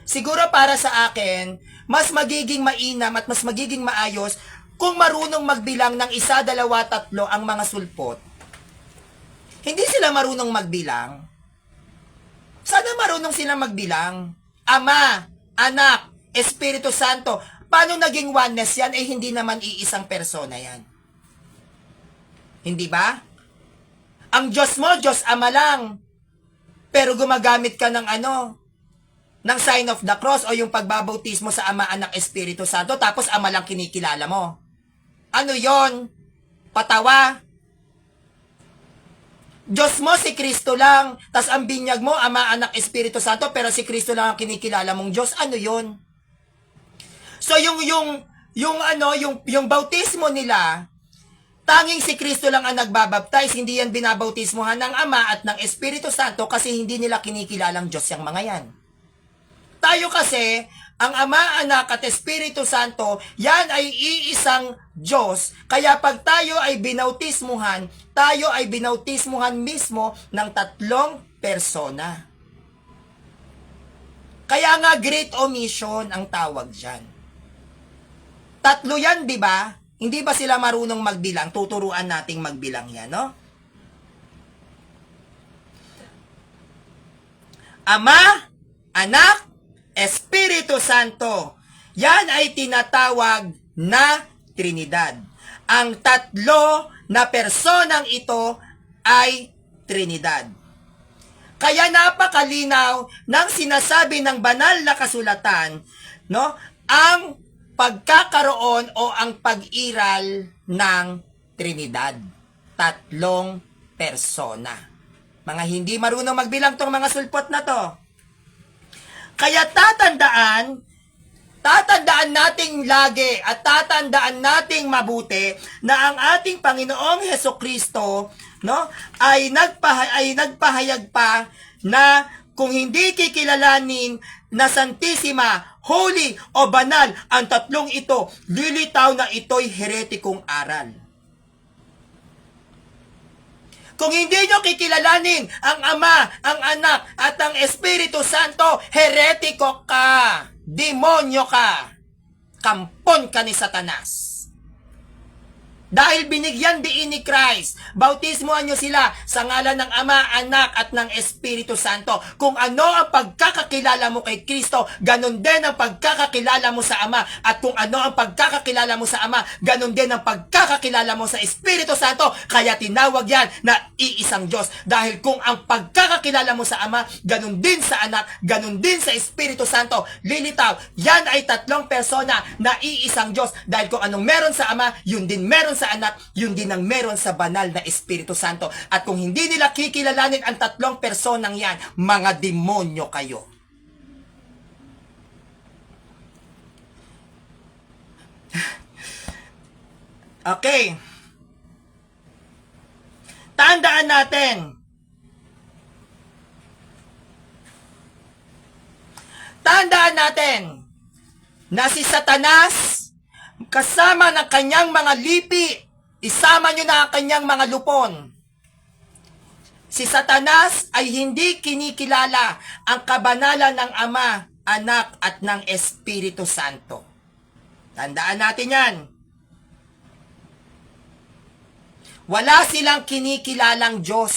siguro para sa akin, mas magiging mainam at mas magiging maayos kung marunong magbilang ng 1, 2, 3 ang mga sulpot. Hindi sila marunong magbilang. Sana marunong sila magbilang. Ama, Anak, Espiritu Santo. Paano naging oneness yan? Eh hindi naman iisang persona yan. Hindi ba? Ang Diyos mo, Diyos Ama lang. Pero gumagamit ka ng ng sign of the cross o yung pagbabautismo sa Ama, Anak, Espiritu Santo, tapos Ama lang kinikilala mo. Ano yon? Patawa? Diyos mo si Kristo lang, tas ang binyag mo, Ama, Anak, Espiritu Santo, pero si Kristo lang ang kinikilala mong Diyos. Ano yon? So yung bautismo nila, tanging si Kristo lang ang nagbabaptize, hindi yan binabautismohan ng Ama at ng Espiritu Santo kasi hindi nila kinikilalang Diyos yung mga yan. Tayo kasi, ang Ama, Anak at Espiritu Santo, yan ay iisang Diyos. Kaya pag tayo ay binautismuhan mismo ng 3 persona. Kaya nga Great Omission ang tawag dyan. 3 yan, di ba? Hindi ba sila marunong magbilang? Tuturuan nating magbilang yan, no? Ama, Anak, Espiritu Santo. Yan ay tinatawag na Trinidad. Ang 3 na personang ito ay Trinidad. Kaya napakalinaw ng sinasabi ng banal na kasulatan, no? Ang pagkakaroon o ang pag-iral ng Trinidad. 3 persona. Mga hindi marunong magbilang tong mga sulpot na to. Kaya tatandaan nating lagi at tatandaan nating mabuti na ang ating Panginoong Hesukristo, no, ay nagpahayag pa na kung hindi kikilalanin na Santissima, Holy o Banal ang 3 ito, lilitaw na ito'y heretikong aral. Kung hindi nyo kikilalanin ang Ama, ang Anak, at ang Espiritu Santo, heretiko ka, demonyo ka, kampon ka ni Satanas. Dahil binigyan diin ni Christ, bautismohan nyo sila sa ngalan ng Ama, Anak, at ng Espiritu Santo. Kung ano ang pagkakakilala mo kay Kristo, ganun din ang pagkakakilala mo sa Ama. At kung ano ang pagkakakilala mo sa Ama, ganun din ang pagkakakilala mo sa Espiritu Santo. Kaya tinawag yan na iisang Diyos. Dahil kung ang pagkakakilala mo sa Ama, ganun din sa Anak, ganun din sa Espiritu Santo, lilitaw, yan ay tatlong persona na iisang Diyos. Dahil kung anong meron sa Ama, yun din meron sa Anak, yun din ang meron sa banal na Espiritu Santo. At kung hindi nila kikilalanin ang tatlong personang yan, mga demonyo kayo. Okay. Tandaan natin. Tandaan natin na si Satanas kasama ng kanyang mga lipi, isama nyo na ang kanyang mga lupon. Si Satanas ay hindi kinikilala ang kabanalan ng Ama, Anak, at ng Espiritu Santo. Tandaan natin yan. Wala silang kinikilalang Diyos.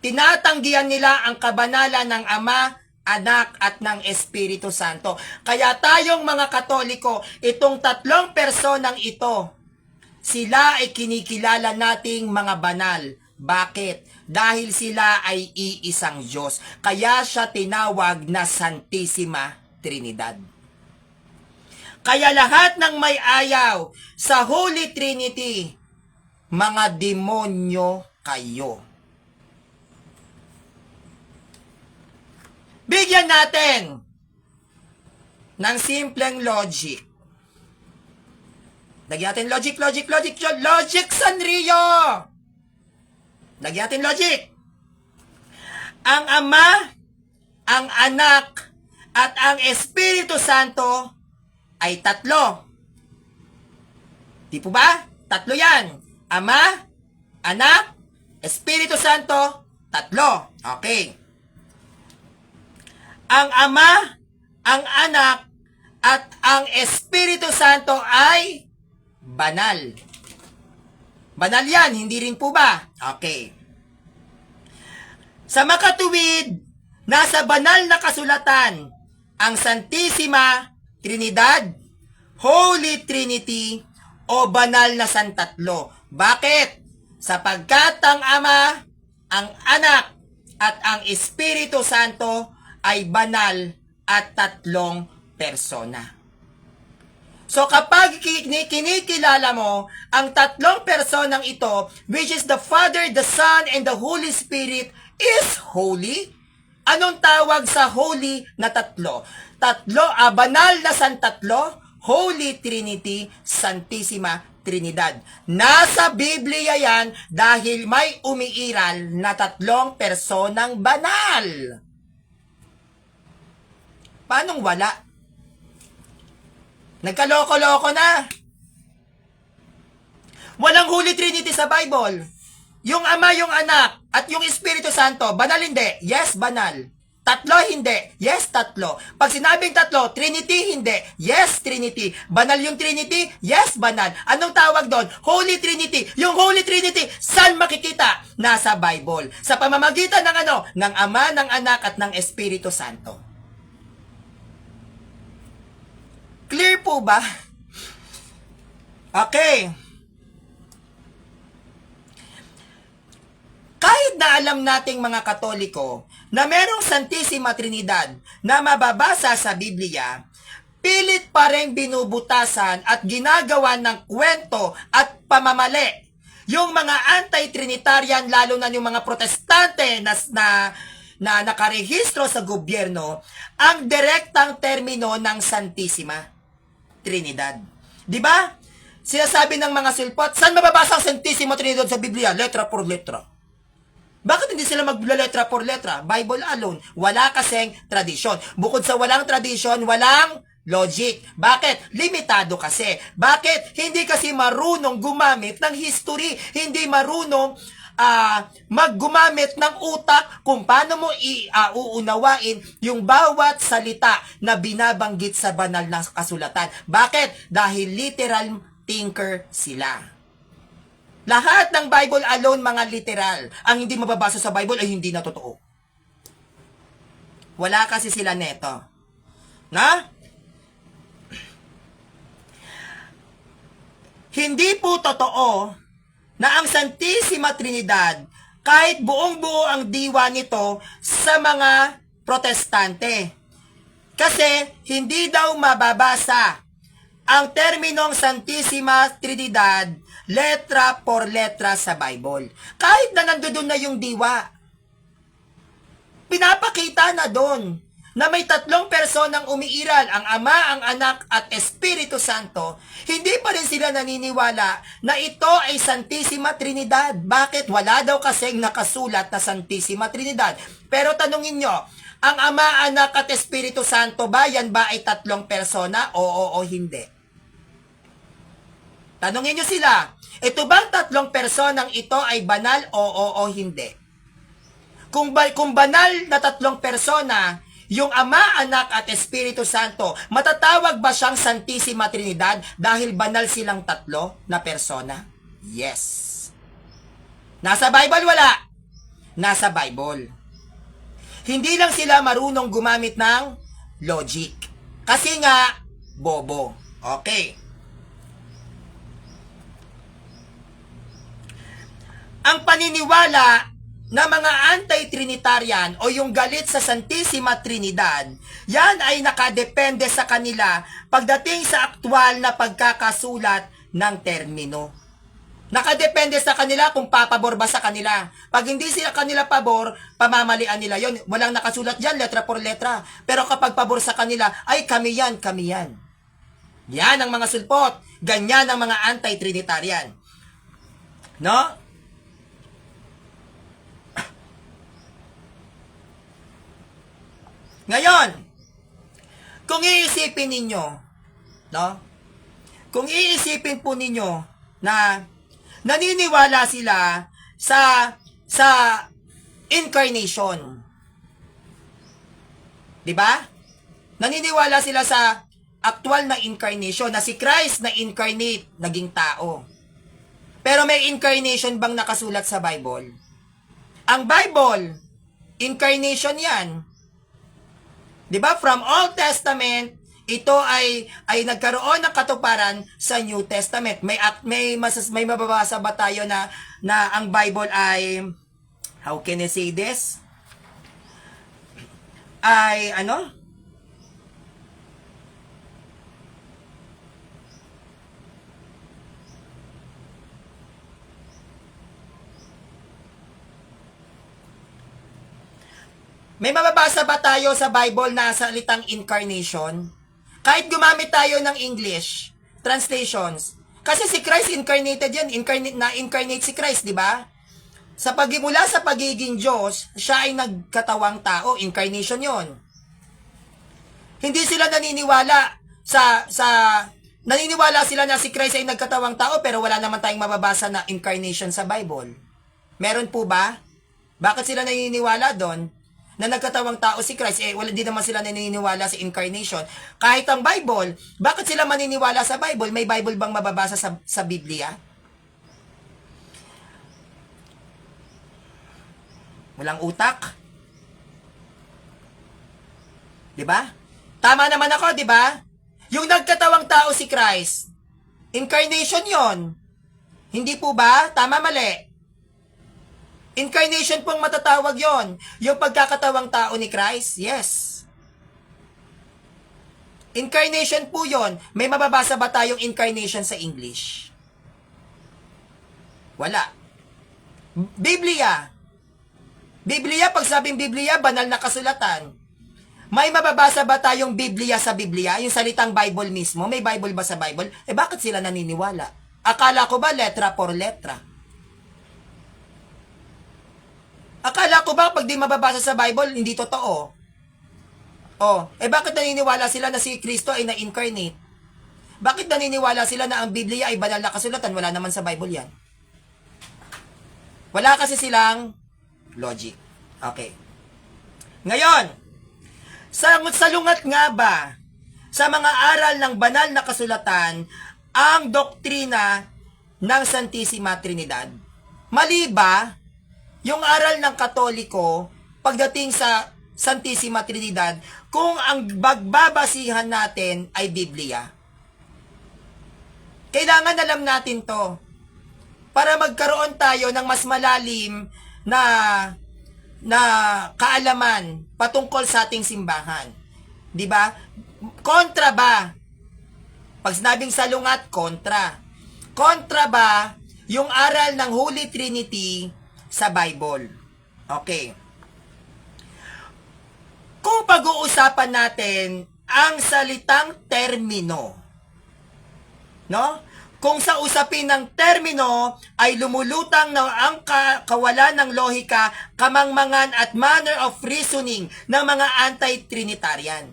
Tinatanggihan nila ang kabanalan ng Ama, Anak, at ng Espiritu Santo. Kaya tayong mga Katoliko, itong tatlong personang ito, sila ay kinikilala nating mga banal. Bakit? Dahil sila ay iisang Diyos. Kaya siya tinawag na Santissima Trinidad. Kaya lahat ng may ayaw sa Holy Trinity, mga demonyo kayo. Bigyan natin ng simpleng logic. Lagyan natin logic Sanrio! Lagyan natin logic. Ang Ama, ang Anak, at ang Espiritu Santo ay tatlo. Di po ba? Tatlo yan. Ama, Anak, Espiritu Santo, tatlo. Okay. Ang Ama, ang Anak, at ang Espiritu Santo ay banal. Banal yan, hindi rin po ba? Okay. Sa makatuwid, nasa banal na kasulatan, ang Santissima Trinidad, Holy Trinity, o banal na Santatlo. Bakit? Sapagkat ang Ama, ang Anak, at ang Espiritu Santo ay banal at tatlong persona. So kapag kinikilala mo ang tatlong personang ito, which is the Father, the Son, and the Holy Spirit, is holy. Anong tawag sa holy na tatlo? Banal na Santatlo, Holy Trinity, Santissima Trinidad. Nasa Biblia yan dahil may umiiral na tatlong personang banal. Paanong wala? Nagkaloko-loko na. Walang Holy Trinity sa Bible. Yung Ama, yung Anak, at yung Espiritu Santo, banal hindi? Yes, banal. Tatlo, hindi? Yes, tatlo. Pag sinabing tatlo, Trinity, hindi? Yes, Trinity. Banal yung Trinity? Yes, banal. Anong tawag doon? Holy Trinity. Yung Holy Trinity, saan makikita? Nasa Bible. Sa pamamagitan ng ano? Ng Ama, ng Anak, at ng Espiritu Santo. Clear po ba? Okay. Kahit na alam nating mga Katoliko na merong Santissima Trinidad na mababasa sa Biblia, pilit pa rin binubutasan at ginagawa ng kwento at pamamali yung mga anti-Trinitarian, lalo na yung mga protestante na nakarehistro sa gobyerno, ang direktang termino ng Santissima Trinidad. Di ba? Sinasabi ng mga silpot, saan mababasa ang Santissima Trinidad sa Biblia? Letra por letra. Bakit hindi sila letra por letra? Bible alone. Wala kasing tradisyon. Bukod sa walang tradisyon, walang logic. Bakit? Limitado kasi. Bakit? Hindi kasi marunong gumamit ng history. Hindi marunong maggumamit ng utak kung paano mo uunawain yung bawat salita na binabanggit sa banal na kasulatan. Bakit? Dahil literal thinker sila. Lahat ng Bible alone, mga literal. Ang hindi mababasa sa Bible ay hindi na totoo. Wala kasi sila neto. Na? Hindi po totoo na ang Santissima Trinidad, kahit buong-buo ang diwa nito sa mga protestante. Kasi hindi daw mababasa ang terminong Santissima Trinidad letra por letra sa Bible. Kahit na nandoon na yung diwa, pinapakita na doon na may tatlong personang umiiral, ang Ama, ang Anak, at Espiritu Santo, hindi pa rin sila naniniwala na ito ay Santissima Trinidad. Bakit? Wala daw kasing nakasulat na Santissima Trinidad. Pero tanungin nyo, ang Ama, Anak, at Espiritu Santo ba, yan ba ay tatlong persona? Oo o hindi? Tanungin nyo sila, ito bang tatlong personang ito ay banal? Oo o hindi? Kung banal na tatlong persona, yung Ama, Anak, at Espiritu Santo, matatawag ba siyang Santissima Trinidad dahil banal silang tatlo na persona? Yes. Nasa Bible? Wala. Nasa Bible. Hindi lang sila marunong gumamit ng logic. Kasi nga, bobo. Okay. Ang paniniwala na mga anti-Trinitarian o yung galit sa Santissima Trinidad, yan ay nakadepende sa kanila pagdating sa aktwal na pagkakasulat ng termino. Nakadepende sa kanila kung papabor ba sa kanila. Pag hindi sila kanila pabor, pamamalian nila yon. Walang nakasulat dyan, letra por letra. Pero kapag pabor sa kanila, ay kami yan, kami yan. Yan ang mga sulpot. Ganyan ang mga anti-Trinitarian. No? Ngayon, kung iisipin ninyo, no? Kung iisipin po ninyo na naniniwala sila sa incarnation. 'Di ba? Naniniwala sila sa actual na incarnation, na si Christ na incarnate, naging tao. Pero may incarnation bang nakasulat sa Bible? Ang Bible, incarnation 'yan. 'Di ba? From Old Testament, ito ay nagkaroon ng katuparan sa New Testament. May mababasa ba tayo na ang Bible ay, how can I say this? Ay ano? May mababasa ba tayo sa Bible na salitang incarnation? Kahit gumamit tayo ng English translations. Kasi si Christ incarnated yan, incarnate si Christ, di ba? Mula sa pagiging Diyos, siya ay nagkatawang tao, incarnation yon. Hindi sila naniniwala naniniwala sila na si Christ ay nagkatawang tao, pero wala naman tayong mababasa na incarnation sa Bible. Meron po ba? Bakit sila naniniwala doon? Na nagkatawang tao si Christ, wala din naman sila naniniwala sa incarnation. Kahit ang Bible, bakit sila maniniwala sa Bible? May Bible bang mababasa sa Biblia? Walang utak? 'Di ba? Tama naman ako, 'di ba? Yung nagkatawang tao si Christ, incarnation 'yon. Hindi po ba? Tama, mali? Incarnation pong matatawag yon. Yung pagkakatawang tao ni Christ, yes. Incarnation po yon. May mababasa ba tayong incarnation sa English? Wala. Biblia. Biblia, pag sabing Biblia, banal na kasulatan. May mababasa ba tayong Biblia sa Biblia? Yung salitang Bible mismo, may Bible ba sa Bible? Bakit sila naniniwala? Akala ko ba letra por letra? Akala ko ba pag di mababasa sa Bible, hindi totoo? Bakit naniniwala sila na si Kristo ay na-incarnate? Bakit naniniwala sila na ang Biblia ay banal na kasulatan? Wala naman sa Bible yan. Wala kasi silang logic. Okay. Ngayon, salungat nga ba sa mga aral ng banal na kasulatan ang doktrina ng Santissima Trinidad? Mali ba yung aral ng Katoliko pagdating sa Santissima Trinidad kung ang bagbabasihan natin ay Biblia? Kailangan alam natin to para magkaroon tayo ng mas malalim na kaalaman patungkol sa ating simbahan. 'Di ba? Kontra ba? Pag sinabing salungat, kontra. Kontra ba yung aral ng Holy Trinity sa Bible? Okay. Kung pag-uusapan natin ang salitang termino, no? Kung sa usapin ng termino ay lumulutang na ang kawalan ng lohika, kamangmangan at manner of reasoning ng mga anti-Trinitarian.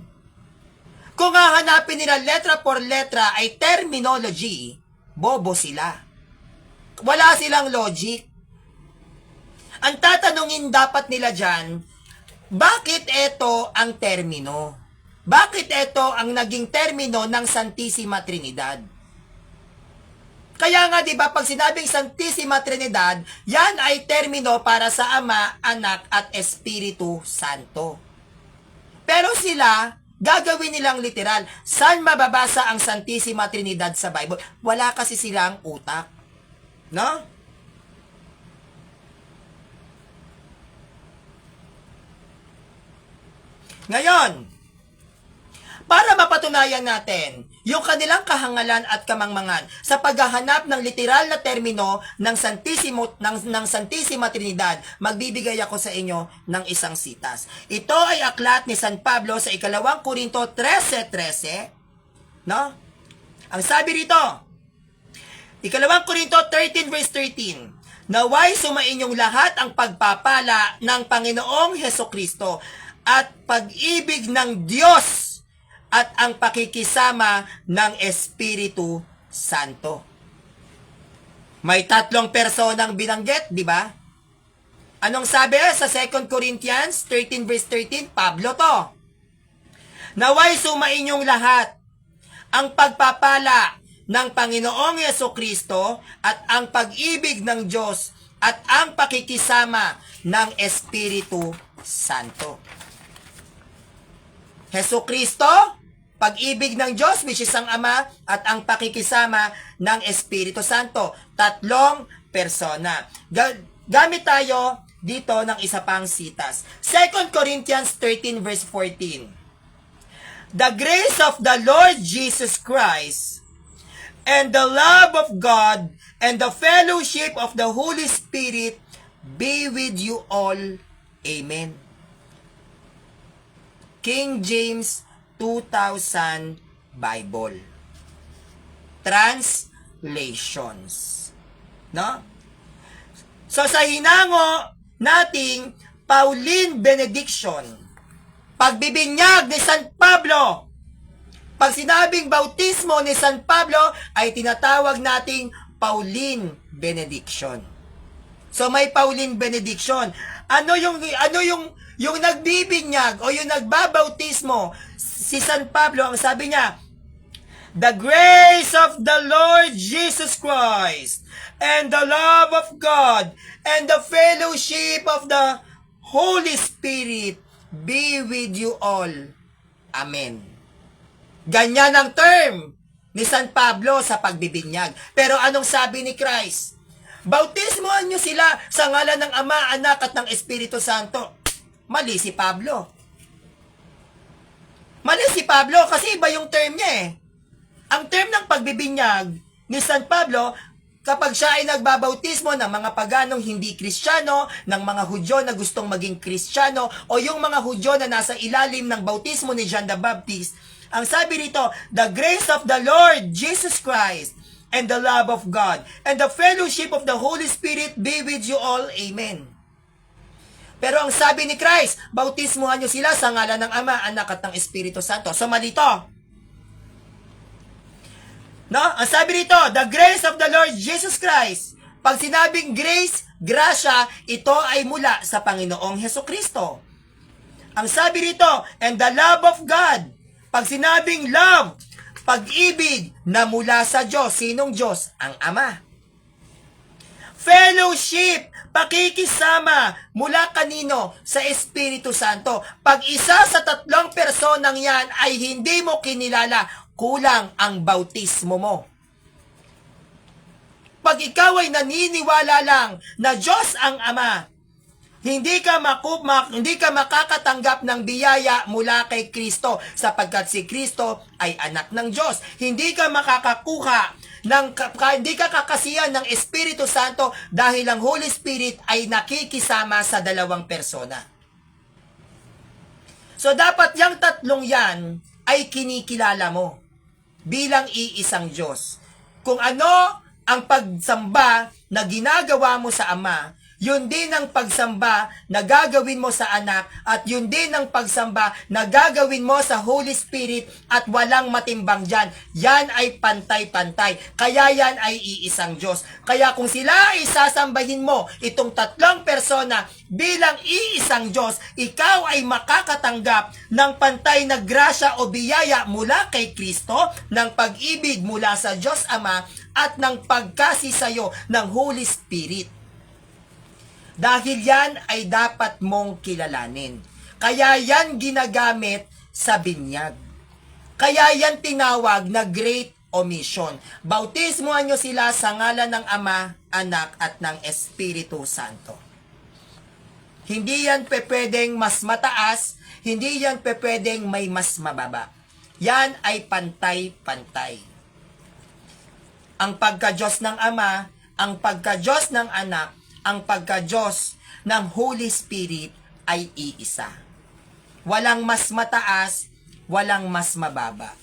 Kung hahanapin nila letra por letra ay terminology, bobo sila. Wala silang logic. Ang tatanungin dapat nila dyan, bakit ito ang termino? Bakit ito ang naging termino ng Santissima Trinidad? Kaya nga 'di ba pag sinabing Santissima Trinidad, yan ay termino para sa Ama, Anak at Espiritu Santo. Pero sila gagawin nilang literal. Saan mababasa ang Santissima Trinidad sa Bible? Wala kasi silang utak. No? Ngayon, para mapatunayan natin yung kanilang kahangalan at kamangmangan sa paghahanap ng literal na termino ng Santissima Trinidad, magbibigay ako sa inyo ng isang sitas. Ito ay aklat ni San Pablo sa 2 Korinto 13:13, no? Ang sabi rito, 2 Korinto 13 verse 13, naway sumainyong lahat ang pagpapala ng Panginoong Hesukristo at pag-ibig ng Diyos at ang pakikisama ng Espiritu Santo. May tatlong personang binanggit, di ba? Anong sabi sa 2 Corinthians 13 verse 13? Pablo to. Naway sumainyong lahat ang pagpapala ng Panginoong Yesukristo at ang pag-ibig ng Diyos at ang pakikisama ng Espiritu Santo. Hesukristo, pag-ibig ng Diyos, which is ang Ama, at ang pakikisama ng Espiritu Santo. Tatlong persona. Gamit tayo dito ng isa pang sitas. 2 Corinthians 13 verse 14. The grace of the Lord Jesus Christ and the love of God and the fellowship of the Holy Spirit be with you all. Amen. King James 2000 Bible. Translations. No? So sa hinango nating Pauline benediction, pagbibinyag ni San Pablo, pag sinabing bautismo ni San Pablo ay tinatawag nating Pauline benediction. So may Pauline benediction. Ano yung nagbibinyag o yung nagbabautismo si San Pablo, ang sabi niya, the grace of the Lord Jesus Christ and the love of God and the fellowship of the Holy Spirit be with you all. Amen. Ganyan ang term ni San Pablo sa pagbibinyag. Pero anong sabi ni Christ? Bautismohan nyo sila sa ngalan ng Ama, Anak at ng Espiritu Santo. Mali si Pablo. Mali si Pablo kasi iba yung term niya eh. Ang term ng pagbibinyag ni San Pablo, kapag siya ay nagbabautismo ng mga paganong hindi Kristiyano, ng mga Hudyo na gustong maging Kristiyano, o yung mga Hudyo na nasa ilalim ng bautismo ni John the Baptist, ang sabi rito, the grace of the Lord Jesus Christ and the love of God and the fellowship of the Holy Spirit be with you all. Amen. Pero ang sabi ni Christ, bautismuhan nyo sila sa ngalan ng Ama, Anak at ng Espiritu Santo. So malito. No? Ang sabi rito, the grace of the Lord Jesus Christ. Pag sinabing grace, grasya, ito ay mula sa Panginoong Hesukristo. Ang sabi rito, and the love of God. Pag sinabing love, pag-ibig na mula sa Diyos. Sinong Diyos? Ang Ama. Fellowship, pakikisama mula kanino? Sa Espiritu Santo. Pag isa sa tatlong personang yan ay hindi mo kinilala, kulang ang bautismo mo. Pag ikaw ay naniniwala lang na Diyos ang Ama, hindi ka makakatanggap ng biyaya mula kay Kristo sapagkat si Kristo ay anak ng Diyos. Hindi ka makakakuha hindi ka kakasiyan ng Espiritu Santo dahil ang Holy Spirit ay nakikisama sa dalawang persona. So dapat yung tatlong yan ay kinikilala mo bilang iisang Diyos. Kung ano ang pagsamba na ginagawa mo sa Ama, yun din ang pagsamba na gagawin mo sa anak at yun din ang pagsamba na gagawin mo sa Holy Spirit at walang matimbang dyan. Yan ay pantay-pantay. Kaya yan ay iisang Diyos. Kaya kung sila ay sasambahin mo itong tatlong persona bilang iisang Diyos, ikaw ay makakatanggap ng pantay na grasya o biyaya mula kay Kristo, ng pag-ibig mula sa Diyos Ama at ng pagkasisayo ng Holy Spirit. Dahil yan ay dapat mong kilalanin. Kaya yan ginagamit sa binyag. Kaya yan tinawag na Great Omission. Bautismuhan nyo sila sa ngalan ng Ama, Anak at ng Espiritu Santo. Hindi yan pwedeng mas mataas, hindi yan pwedeng may mas mababa. Yan ay pantay-pantay. Ang pagka-Diyos ng Ama, ang pagka-Diyos ng Anak, ang pagka-Diyos ng Holy Spirit ay iisa. Walang mas mataas, walang mas mababa.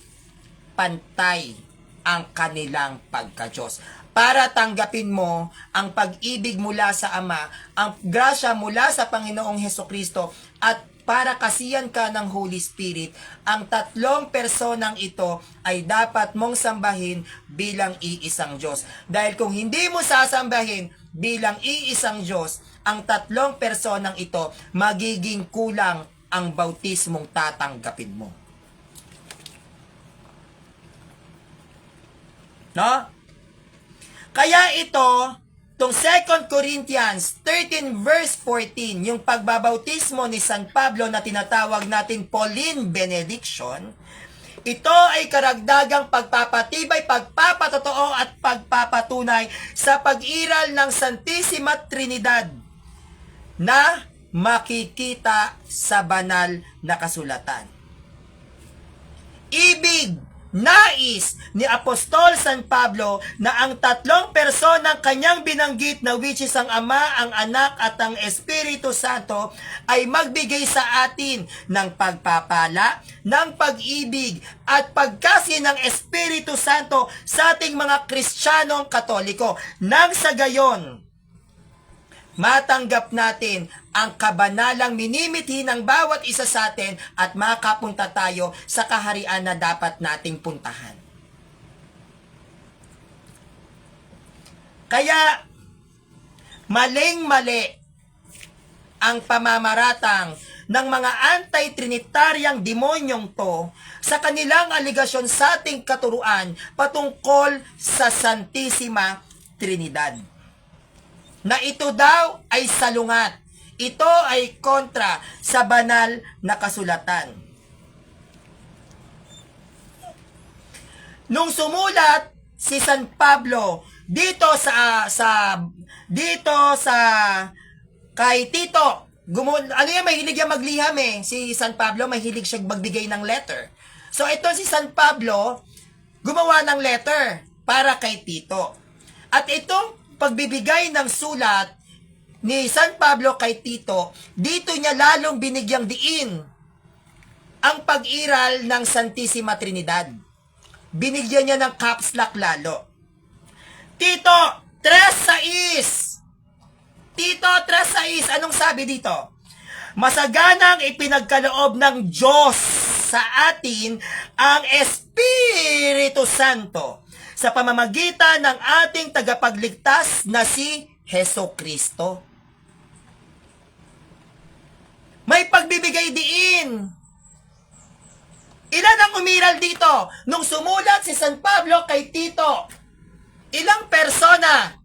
Pantay ang kanilang pagka-Diyos. Para tanggapin mo ang pag-ibig mula sa Ama, ang grasya mula sa Panginoong Hesukristo, at para kasiyan ka ng Holy Spirit, ang tatlong personang ito ay dapat mong sambahin bilang iisang Diyos. Dahil kung hindi mo sasambahin bilang iisang Diyos, ang tatlong personang ito, magiging kulang ang bautismong tatanggapin mo. No? Kaya itong 2 Corinthians 13 verse 14, yung pagbabautismo ni San Pablo na tinatawag natin Pauline Benediction, ito ay karagdagang pagpapatibay, pagpapatotoo at pagpapatunay sa pag-iral ng Santissima Trinidad na makikita sa banal na kasulatan. Ibig, nais ni Apostol San Pablo na ang tatlong personang kanyang binanggit na which is ang Ama, ang Anak at ang Espiritu Santo ay magbigay sa atin ng pagpapala, ng pag-ibig at pagkasi ng Espiritu Santo sa ating mga Kristiyanong Katoliko. Nang sa gayon, matanggap natin ang kabanalang minimithi ng bawat isa sa atin at makapunta tayo sa kaharian na dapat nating puntahan. Kaya, maling-mali ang pamamaratang ng mga anti-trinitaryang demonyong to sa kanilang aligasyon sa ating katuruan patungkol sa Santissima Trinidad. Na ito daw ay salungat. Ito ay kontra sa banal na kasulatan. Nung sumulat si San Pablo dito sa kay Tito, mahilig yan magliham si San Pablo, mahilig siya magbigay ng letter. So ito si San Pablo gumawa ng letter para kay Tito. At itong pagbibigay ng sulat ni San Pablo kay Tito, dito niya lalong binigyang diin ang pag-iral ng Santissima Trinidad. Binigyan niya ng caps lock lalo. Tito 3:6. Tito 3:6, anong sabi dito? Masaganang ipinagkaloob ng Diyos sa atin ang Espiritu Santo sa pamamagitan ng ating tagapagligtas na si Heso Kristo. May pagbibigay diin. Ilan ang umiral dito? Nung sumulat si San Pablo kay Tito, ilang persona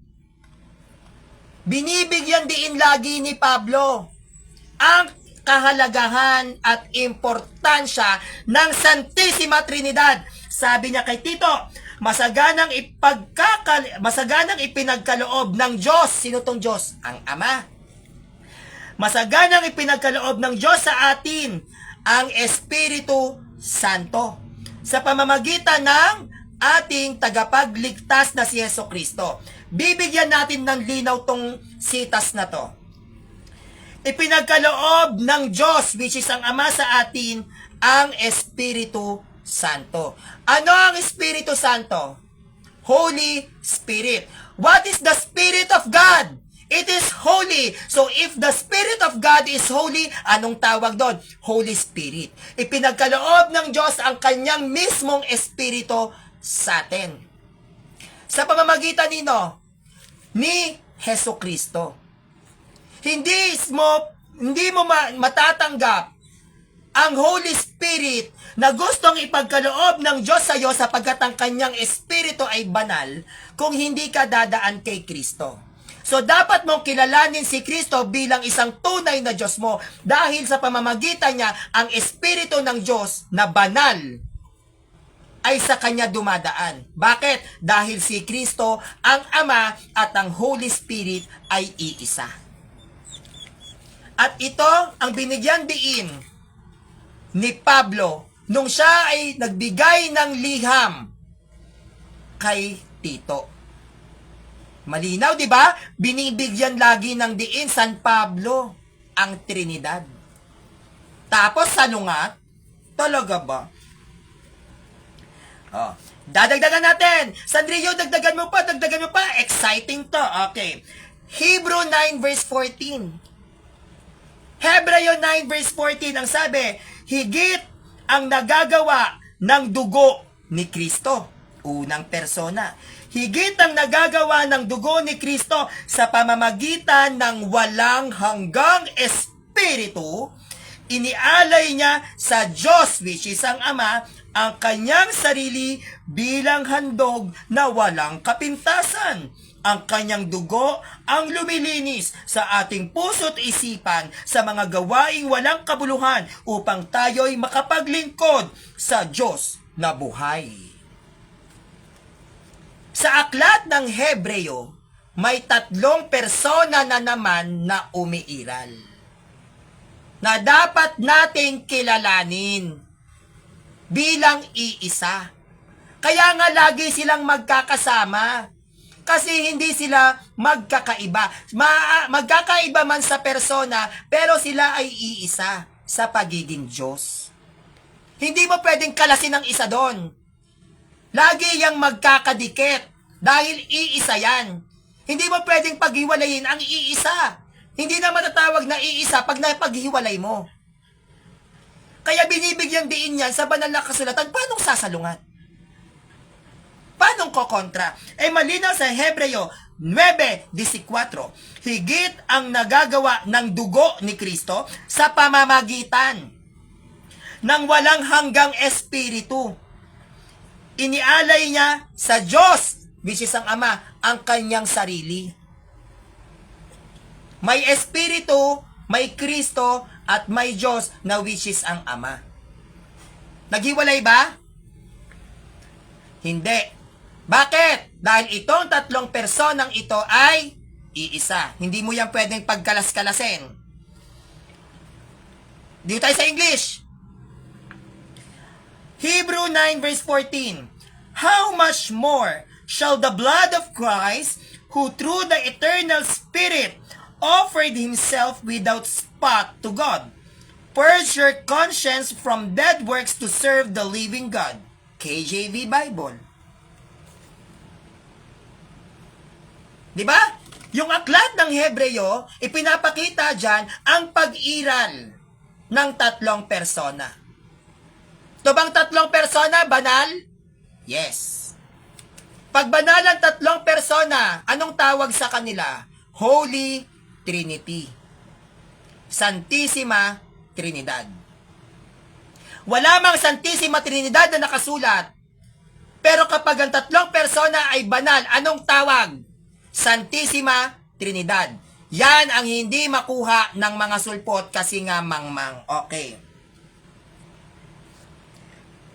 binibigyan diin lagi ni Pablo ang kahalagahan at importansya ng Santissima Trinidad. Sabi niya kay Tito, masaganang ipinagkaloob ng Diyos. Sino tong Diyos? Ang Ama. Masaganang ipinagkaloob ng Diyos sa atin ang Espiritu Santo sa pamamagitan ng ating tagapagligtas na si Heso Kristo. Bibigyan natin ng linaw tong sitas na to. Ipinagkaloob ng Diyos, which is ang Ama sa atin, ang Espiritu Santo. Ano ang Espiritu Santo? Holy Spirit. What is the Spirit of God? It is holy. So if the Spirit of God is holy, anong tawag doon? Holy Spirit. Ipinagkaloob ng Diyos ang kanyang mismong Espiritu sa atin. Sa pamamagitan ni Heso Kristo. Hindi mo matatanggap ang Holy Spirit na gustong ipagkaloob ng Diyos sa iyo sapagkat ang kanyang Espiritu ay banal kung hindi ka dadaan kay Kristo. So dapat mong kilalanin si Kristo bilang isang tunay na Diyos mo dahil sa pamamagitan niya ang Espiritu ng Diyos na banal ay sa kanya dumadaan. Bakit? Dahil si Kristo, ang Ama at ang Holy Spirit ay iisa. At ito ang binigyan diin ni Pablo nung siya ay nagbigay ng liham kay Tito. Malinaw, di ba? Binibigyan lagi ng diin San Pablo ang Trinidad. Tapos salungat, talaga ba? Oh, dadagdagan natin. Sandrio, dagdagan mo pa. Exciting to. Okay. Hebrew 9 verse 14. Hebreo 9 verse 14 ang sabi, higit ang nagagawa ng dugo ni Kristo. Unang persona. Higit ang nagagawa ng dugo ni Kristo sa pamamagitan ng walang hanggang Espiritu, inialay niya sa Diyos, which is ang Ama, ang kanyang sarili bilang handog na walang kapintasan. Ang kanyang dugo ang lumilinis sa ating puso't isipan sa mga gawaing walang kabuluhan upang tayo'y makapaglingkod sa Diyos na buhay. Sa aklat ng Hebreo, may 3 persona na naman na umiiral na dapat nating kilalanin bilang iisa. Kaya nga lagi silang magkakasama. Kasi hindi sila magkakaiba. Magkakaiba man sa persona, pero sila ay iisa sa pagiging Diyos. Hindi mo pwedeng kalasin ang isa doon. Lagi yang magkakadikit dahil iisa yan. Hindi mo pwedeng paghiwalayin ang iisa. Hindi na matatawag na iisa pag napaghiwalay mo. Kaya binibigyan diin yan sa banal na kasulatan. Paano sasalungat? Paano kokontra? Malinaw sa Hebreo 9:14. Higit ang nagagawa ng dugo ni Kristo sa pamamagitan ng walang hanggang Espiritu. Inialay niya sa Diyos, which is ang Ama, ang kanyang sarili. May Espiritu, may Kristo, at may Diyos na which is ang Ama. Naghiwalay ba? Hindi. Bakit? Dahil itong 3 personang ito ay iisa. Hindi mo yan pwedeng pagkalas-kalasin. Dito tayo sa English. Hebrew 9 verse 14. How much more shall the blood of Christ, who through the eternal Spirit offered himself without spot to God, purge your conscience from dead works to serve the living God. KJV Bible. Di ba? Yung aklat ng Hebreo, ipinapakita dyan ang pag-iral ng 3 persona. Ito bang 3 persona, banal? Yes. Pag banal ang 3 persona, anong tawag sa kanila? Holy Trinity. Santissima Trinidad. Wala mang Santissima Trinidad na nakasulat. Pero kapag ang tatlong persona ay banal, anong tawag? Santissima Trinidad. Yan ang hindi makuha ng mga sulpot kasi nga mangmang. Okay.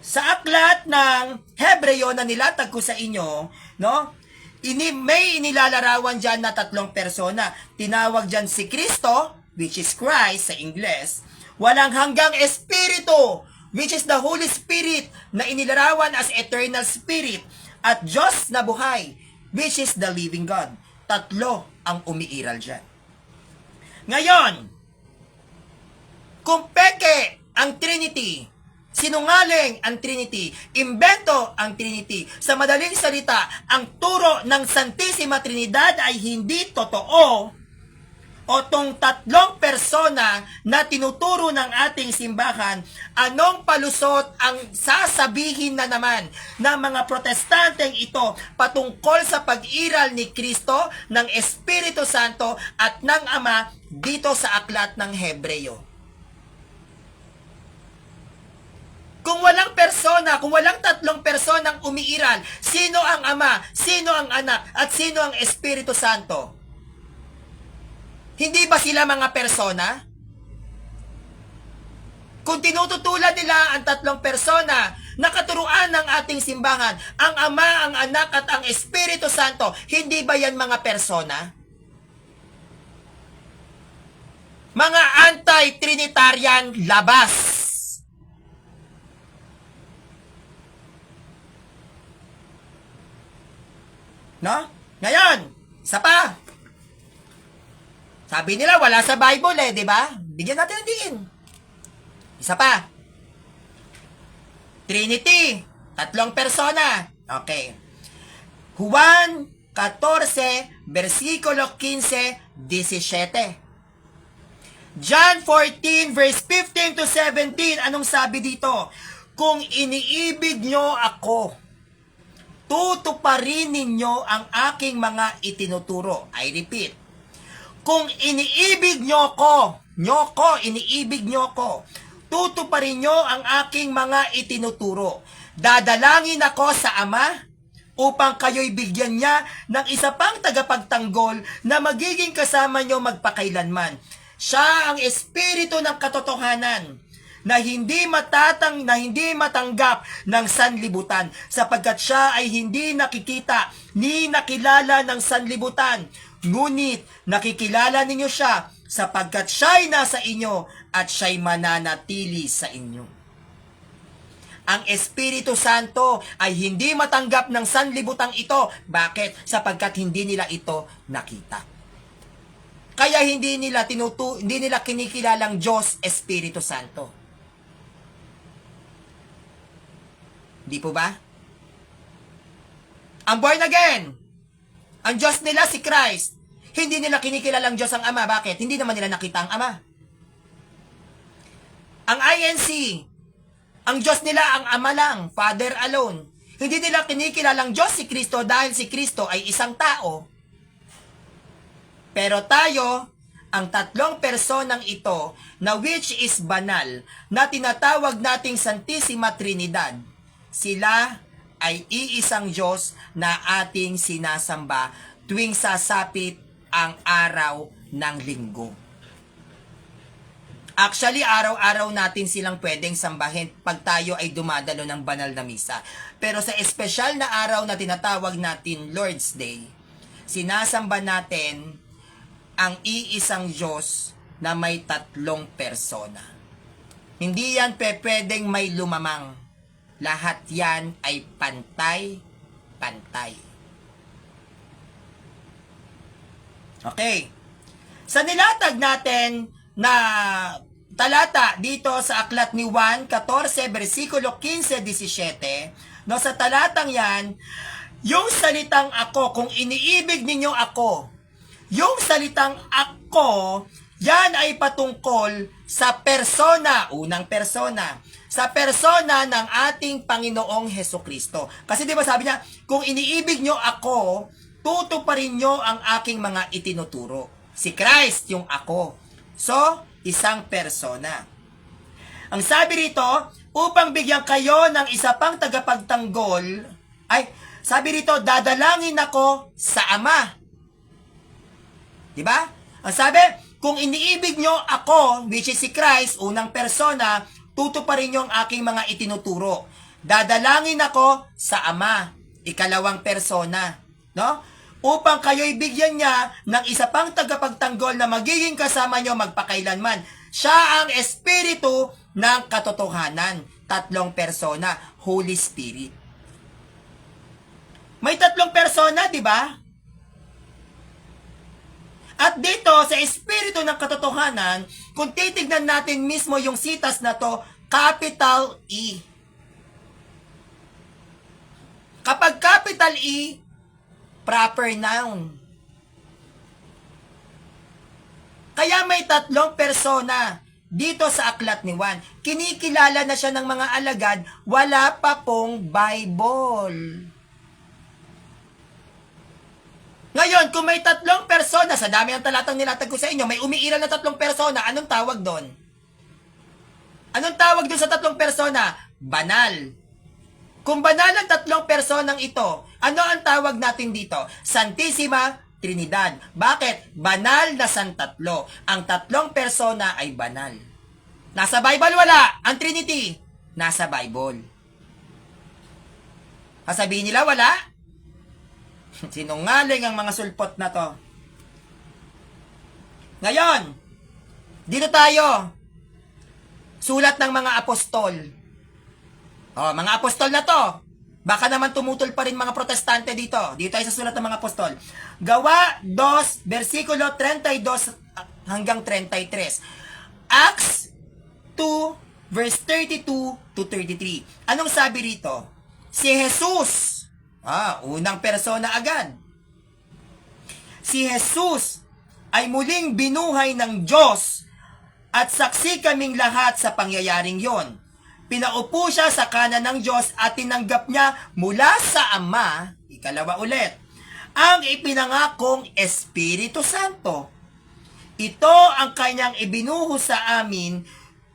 Sa aklat ng Hebreo na nilatag ko sa inyo, no? May inilalarawan dyan na tatlong persona. Tinawag dyan si Kristo, which is Christ sa Ingles. Walang hanggang Espiritu, which is the Holy Spirit na inilarawan as eternal spirit, at Diyos na buhay, which is the living God. Tatlo ang umiiral dyan. Ngayon, kung peke ang Trinity, sinungaling ang Trinity, imbento ang Trinity, sa madaling salita, ang turo ng Santissima Trinidad ay hindi totoo, o tong tatlong persona na tinuturo ng ating simbahan, anong palusot ang sasabihin na naman ng mga protestanteng ito patungkol sa pag-iral ni Kristo, ng Espiritu Santo at ng Ama dito sa aklat ng Hebreo? Kung walang persona, kung walang tatlong personang umiiral, sino ang Ama, sino ang Anak, at sino ang Espiritu Santo? Hindi ba sila mga persona? Kung tinututulan nila ang tatlong persona na katuruan ng ating simbahan, ang Ama, ang Anak, at ang Espiritu Santo, hindi ba yan mga persona? Mga anti-Trinitarian labas. No? Ngayon, isa pa. Sabi nila, wala sa Bible di ba? Bigyan natin ng diin. Isa pa. Trinity, tatlong persona. Okay. Juan 14, versikulo 15, 17. John 14, verse 15 to 17, anong sabi dito? Kung iniibig nyo ako, tutuparin ninyo ang aking mga itinuturo. I repeat. Kung iniibig nyo ko, iniibig nyo ko, tutuparin nyo ang aking mga itinuturo. Dadalangin ako sa Ama upang kayo'y bigyan niya ng isa pang tagapagtanggol na magiging kasama nyo magpakailanman. Siya ang Espiritu ng katotohanan na hindi matanggap ng sanlibutan, sapagkat siya ay hindi nakikita ni nakilala ng sanlibutan. Ngunit nakikilala ninyo siya sapagkat siya'y nasa inyo at siya'y mananatili sa inyo. Ang Espiritu Santo ay hindi matanggap ng sanlibutang ito. Bakit? Sapagkat hindi nila ito nakita. Kaya hindi nila kinikilalang Diyos Espiritu Santo. Di po ba? Ang born again, ang Diyos nila si Christ. Hindi nila kinikilalang Diyos ang Ama. Bakit? Hindi naman nila nakita ang Ama. Ang INC, ang Diyos nila ang Ama lang, Father alone. Hindi nila kinikilalang Diyos si Kristo dahil si Kristo ay isang tao. Pero tayo, ang tatlong personang ito, na which is banal, na tinatawag nating Santissima Trinidad, sila ay iisang Diyos na ating sinasamba tuwing sasapit ang araw ng linggo. Actually, araw-araw natin silang pwedeng sambahin pag tayo ay dumadalo ng banal na misa. Pero sa espesyal na araw na tinatawag natin Lord's Day, sinasamba natin ang iisang Diyos na may tatlong persona. Hindi yan pwedeng may lumamang. Lahat yan ay pantay-pantay. Okay. Sa nilatag natin na talata dito sa aklat ni Juan 14, versikulo 15-17, no, sa talatang yan, yung salitang ako, kung iniibig ninyo ako, yung salitang ako, yan ay patungkol sa persona, unang persona, sa persona ng ating Panginoong Hesukristo. Kasi di ba sabi niya, kung iniibig nyo ako, tutuparin nyo ang aking mga itinuturo. Si Christ yung ako. So, isang persona. Ang sabi rito, upang bigyan kayo ng isa pang tagapagtanggol, sabi rito, dadalangin ako sa Ama. Diba? Ang sabi, kung iniibig nyo ako, which is si Christ, unang persona, tutuparin nyo ang aking mga itinuturo. Dadalangin ako sa Ama, ikalawang persona. No? Upang kayo'y bigyan niya ng isa pang tagapagtanggol na magiging kasama nyo magpakailanman. Siya ang Espiritu ng katotohanan. Tatlong persona, Holy Spirit. May tatlong persona, di ba? At dito, sa Espiritu ng katotohanan, kung titignan natin mismo yung sitas na to, capital E. Kapag capital E, proper noun. Kaya may tatlong persona dito sa aklat ni Juan. Kinikilala na siya ng mga alagad, wala pa pong Bible. Ngayon, kung may tatlong persona, sa dami ng talatang nilatag ko sa inyo, may umiiral na tatlong persona, anong tawag doon? Anong tawag doon sa tatlong persona? Banal. Kung banal ang tatlong personang ito, ano ang tawag natin dito? Santissima Trinidad. Bakit? Banal na santatlo. Ang tatlong persona ay banal. Nasa Bible wala. Ang Trinity, nasa Bible. Sasabihin nila wala? Sinungaling ang mga sulpot na to. Ngayon, dito tayo. Sulat ng mga apostol. Mga apostol na to. Baka naman tumutol pa rin mga protestante dito. Dito tayo sa sulat ng mga apostol. Gawa 2, versikulo 32 hanggang 33. Acts 2, verse 32 to 33. Anong sabi rito? Si Jesus, unang persona agad. Si Jesus ay muling binuhay ng Diyos at saksi kaming lahat sa pangyayaring yon. Pinaupo siya sa kanan ng Diyos at tinanggap niya mula sa Ama, ikalawa ulit, ang ipinangakong Espiritu Santo. Ito ang kanyang ibinuhos sa amin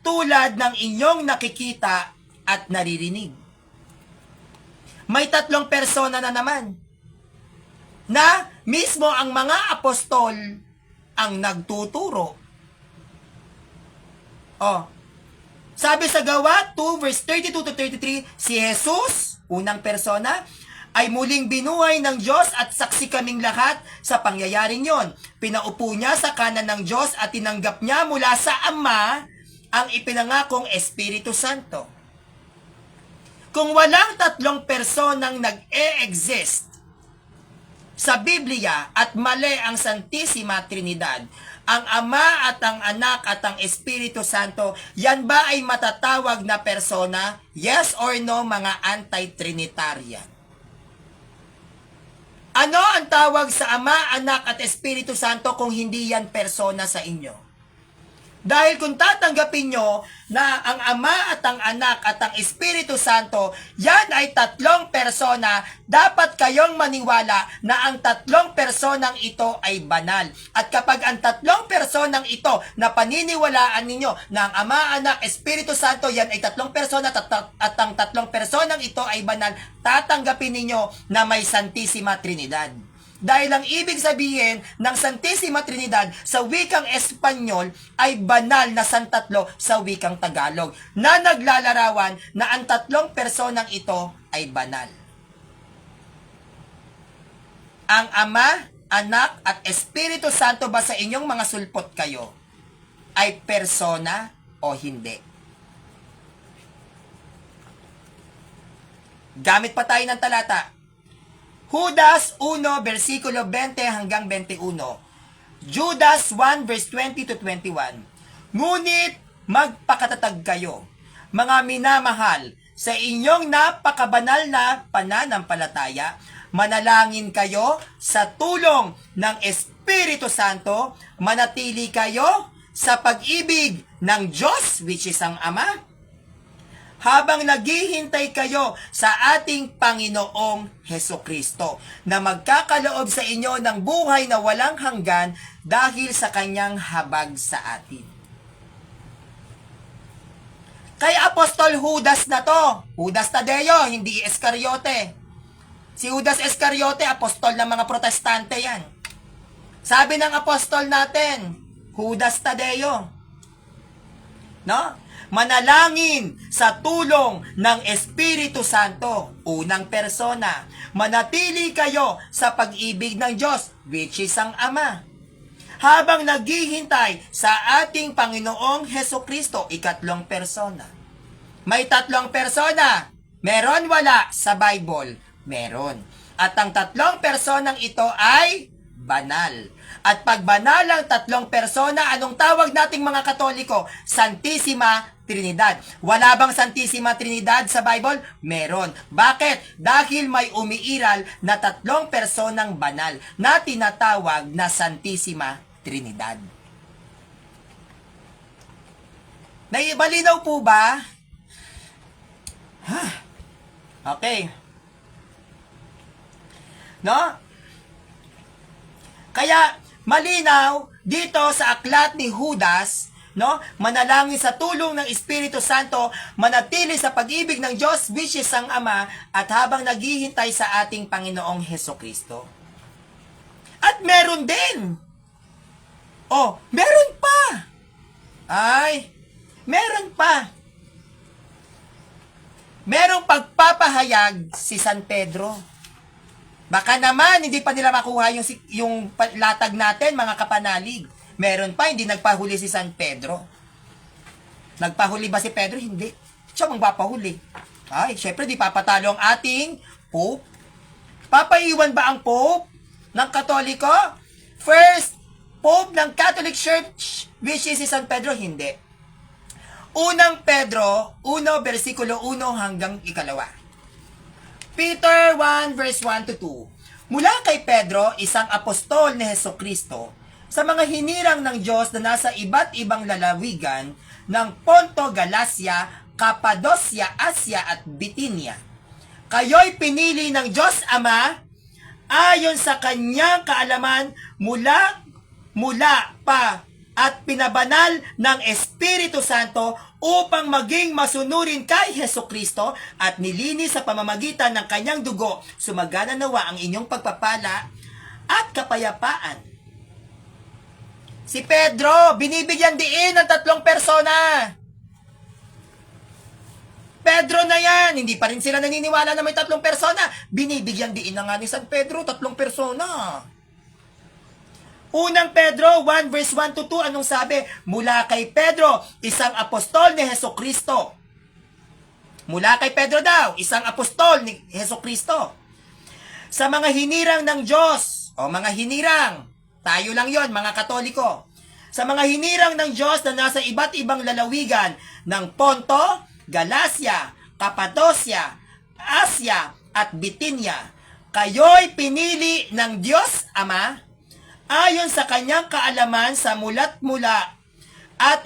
tulad ng inyong nakikita at naririnig. May tatlong persona na naman na mismo ang mga apostol ang nagtuturo. Sabi sa Gawa 2 verse 32 to 33, si Jesus, unang persona, ay muling binuhay ng Diyos at saksi kaming lahat sa pangyayaring yon. Pinaupo niya sa kanan ng Diyos at tinanggap niya mula sa Ama ang ipinangakong Espiritu Santo. Kung walang tatlong personang nag-e-exist sa Biblia at mali ang Santissima Trinidad, ang Ama at ang Anak at ang Espiritu Santo, yan ba ay matatawag na persona? Yes or no, mga anti-Trinitarian? Ano ang tawag sa Ama, Anak at Espiritu Santo kung hindi yan persona sa inyo? Dahil kung tatanggapin nyo na ang Ama at ang Anak at ang Espiritu Santo, yan ay tatlong persona, dapat kayong maniwala na ang tatlong personang ito ay banal. At kapag ang tatlong personang ito na paniniwalaan ninyo na ang Ama, Anak, Espiritu Santo, yan ay tatlong persona at ang tatlong personang ito ay banal, tatanggapin ninyo na may Santissima Trinidad. Dahil ang ibig sabihin ng Santissima Trinidad sa wikang Espanyol ay banal na santatlo sa wikang Tagalog, na naglalarawan na ang tatlong personang ito ay banal. Ang Ama, Anak at Espiritu Santo ba sa inyong mga sulpot kayo ay persona o hindi? Gamit pa tayo ng talata. Judas 1, versikulo 20 hanggang 21. Judas 1, verse 20 to 21. Ngunit magpakatatag kayo, mga minamahal, sa inyong napakabanal na pananampalataya. Manalangin kayo sa tulong ng Espiritu Santo. Manatili kayo sa pag-ibig ng Diyos, which is ang Ama. habang naghihintay kayo sa ating Panginoong Hesukristo na magkakaloob sa inyo ng buhay na walang hanggan dahil sa kanyang habag sa atin. Kay Apostol Judas na to, Judas Tadeo, hindi Iscariote. Si Judas Iscariote, apostol ng mga protestante yan. Sabi ng apostol natin, Judas Tadeo, no? Manalangin sa tulong ng Espiritu Santo, unang persona. Manatili kayo sa pag-ibig ng Diyos, which is ang Ama. Habang naghihintay sa ating Panginoong Hesukristo, ikatlong persona. May tatlong persona. Meron wala sa Bible? Meron. At ang tatlong personang ito ay banal. At pag banal ang tatlong persona, anong tawag nating mga Katoliko? Santissima Trinidad. Wala bang Santissima Trinidad sa Bible? Meron. Bakit? Dahil may umiiral na tatlong personang banal na tinatawag na Santissima Trinidad. Malinaw po ba? Okay. No? Kaya malinaw dito sa aklat ni Judas, no? Manalangin sa tulong ng Espiritu Santo, manatili sa pag-ibig ng Diyos, which is ang Ama, at habang naghihintay sa ating Panginoong Hesukristo. At meron din. Oh, meron pa. Ay, meron pa. Merong pagpapahayag si San Pedro. Baka naman, hindi pa nila makuha yung latag natin, mga kapanalig. Meron pa, hindi nagpahuli si San Pedro. Nagpahuli ba si Pedro? Hindi. Siya magpapahuli. Ay, syempre, di papatalo ang ating Pope. Papaiwan ba ang Pope ng Katoliko? First Pope ng Catholic Church, which is si San Pedro? Hindi. Unang Pedro, 1, versikulo 1 hanggang 2. Peter 1, verse 1 to 2. Mula kay Pedro, isang apostol ni Hesukristo, sa mga hinirang ng Diyos na nasa iba't ibang lalawigan ng Ponto, Galacia, Cappadocia, Asia at Bithynia. Kayo'y pinili ng Diyos Ama ayon sa kanyang kaalaman mula pa at pinabanal ng Espiritu Santo upang maging masunurin kay Hesukristo at nilinis sa pamamagitan ng kanyang dugo. Sumagana nawa ang inyong pagpapala at kapayapaan. Si Pedro, binibigyan diin ng tatlong persona. Pedro na yan. Hindi pa rin sila naniniwala na may tatlong persona. Binibigyan diin na nga ni San Pedro, tatlong persona. Unang Pedro 1 verse 1 to 2, anong sabi? Mula kay Pedro, isang apostol ni Hesukristo. Mula kay Pedro daw, isang apostol ni Hesukristo. Sa mga hinirang ng Diyos, o mga hinirang, tayo lang yon mga Katoliko. Sa mga hinirang ng Diyos na nasa iba't ibang lalawigan ng Ponto, Galacia, Cappadocia, Asia at Bithynia, kayo'y pinili ng Diyos Ama ayon sa kanyang kaalaman sa mulat-mula at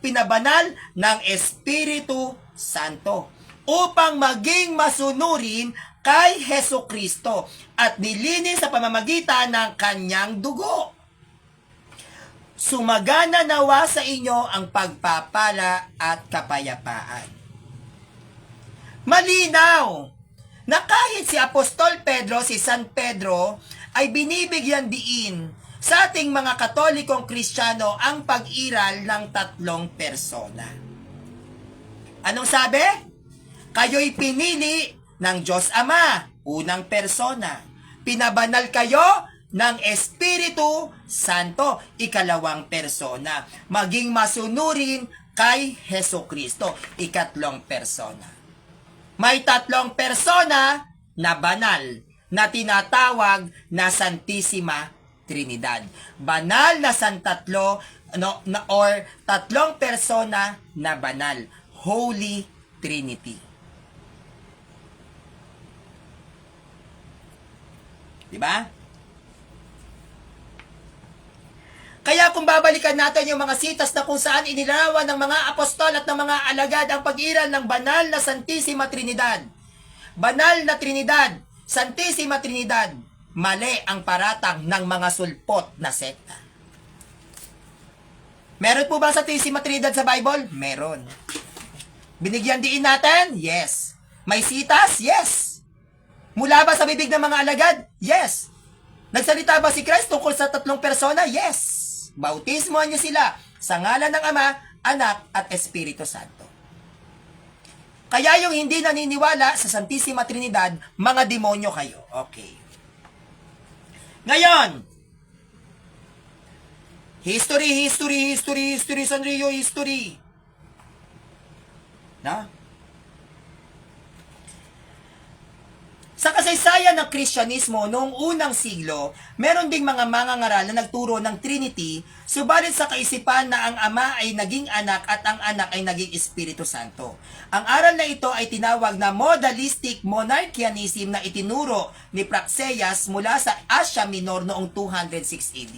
pinabanal ng Espiritu Santo upang maging masunurin kay Hesukristo at nilinis sa pamamagitan ng kanyang dugo. Sumagana nawa sa inyo ang pagpapala at kapayapaan. Malinaw na kahit si Apostol Pedro, si San Pedro, ay binibigyan diin sa ating mga Katolikong Kristiyano ang pag-iral ng tatlong persona. Anong sabi? Kayo'y pinili ng Diyos Ama, unang persona. Pinabanal kayo ng Espiritu Santo, ikalawang persona. Maging masunurin kay Hesukristo, ikatlong persona. May tatlong persona na banal na tinatawag na Santissima Trinidad. Banal na santatlo or tatlong persona na banal. Holy Trinity. Diba? Kaya kung babalikan natin yung mga sitas na kung saan inilarawan ng mga apostol at ng mga alagad ang pag-iral ng banal na Santissima Trinidad. Banal na Trinidad, Santissima Trinidad, mali ang paratang ng mga sulpot na sekta. Meron po ba Santissima Trinidad sa Bible? Meron. Binigyan diin natin? Yes. May sitas? Yes. Mula ba sa bibig ng mga alagad? Yes. Nagsalita ba si Christ tungkol sa tatlong persona? Yes. Bautismohan niyo sila sa ngalan ng Ama, Anak, at Espiritu Santo. Kaya yung hindi naniniwala sa Santissima Trinidad, mga demonyo kayo. Okay. Ngayon, history, Sanrio, history. Na? Sa kasaysayan ng Kristyanismo noong unang siglo, meron ding mga mangangaral na nagturo ng Trinity, subalit sa kaisipan na ang Ama ay naging anak at ang anak ay naging Espiritu Santo. Ang aral na ito ay tinawag na modalistic monarchianism na itinuro ni Praxeas mula sa Asia Minor noong 206 AD.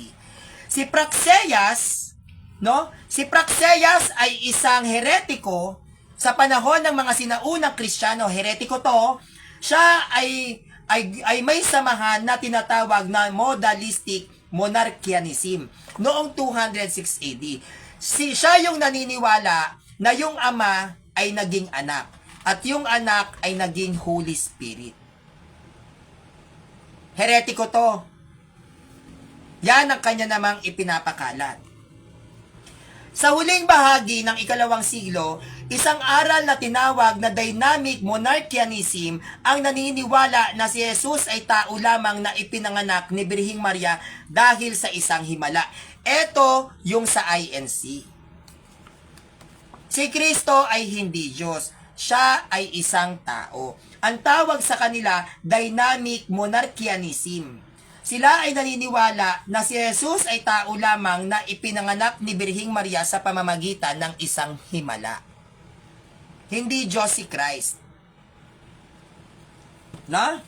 Si Praxeas ay isang heretiko sa panahon ng mga sinaunang Kristiyano. Heretiko to. Siya ay may samahan na tinatawag na modalistic monarchianism noong 206 AD. Siya yung naniniwala na yung Ama ay naging anak at yung anak ay naging Holy Spirit. Heretiko to. Yan ang kanya namang ipinapakalat. Sa huling bahagi ng ikalawang siglo, isang aral na tinawag na dynamic monarchianism ang naniniwala na si Jesus ay tao lamang na ipinanganak ni Birhing Maria dahil sa isang himala. Ito yung sa INC. Si Kristo ay hindi Diyos. Siya ay isang tao. Ang tawag sa kanila, dynamic monarchianism. Sila ay naniniwala na si Jesus ay tao lamang na ipinanganak ni Birhing Maria sa pamamagitan ng isang himala. Hindi Diyos si Christ. Na?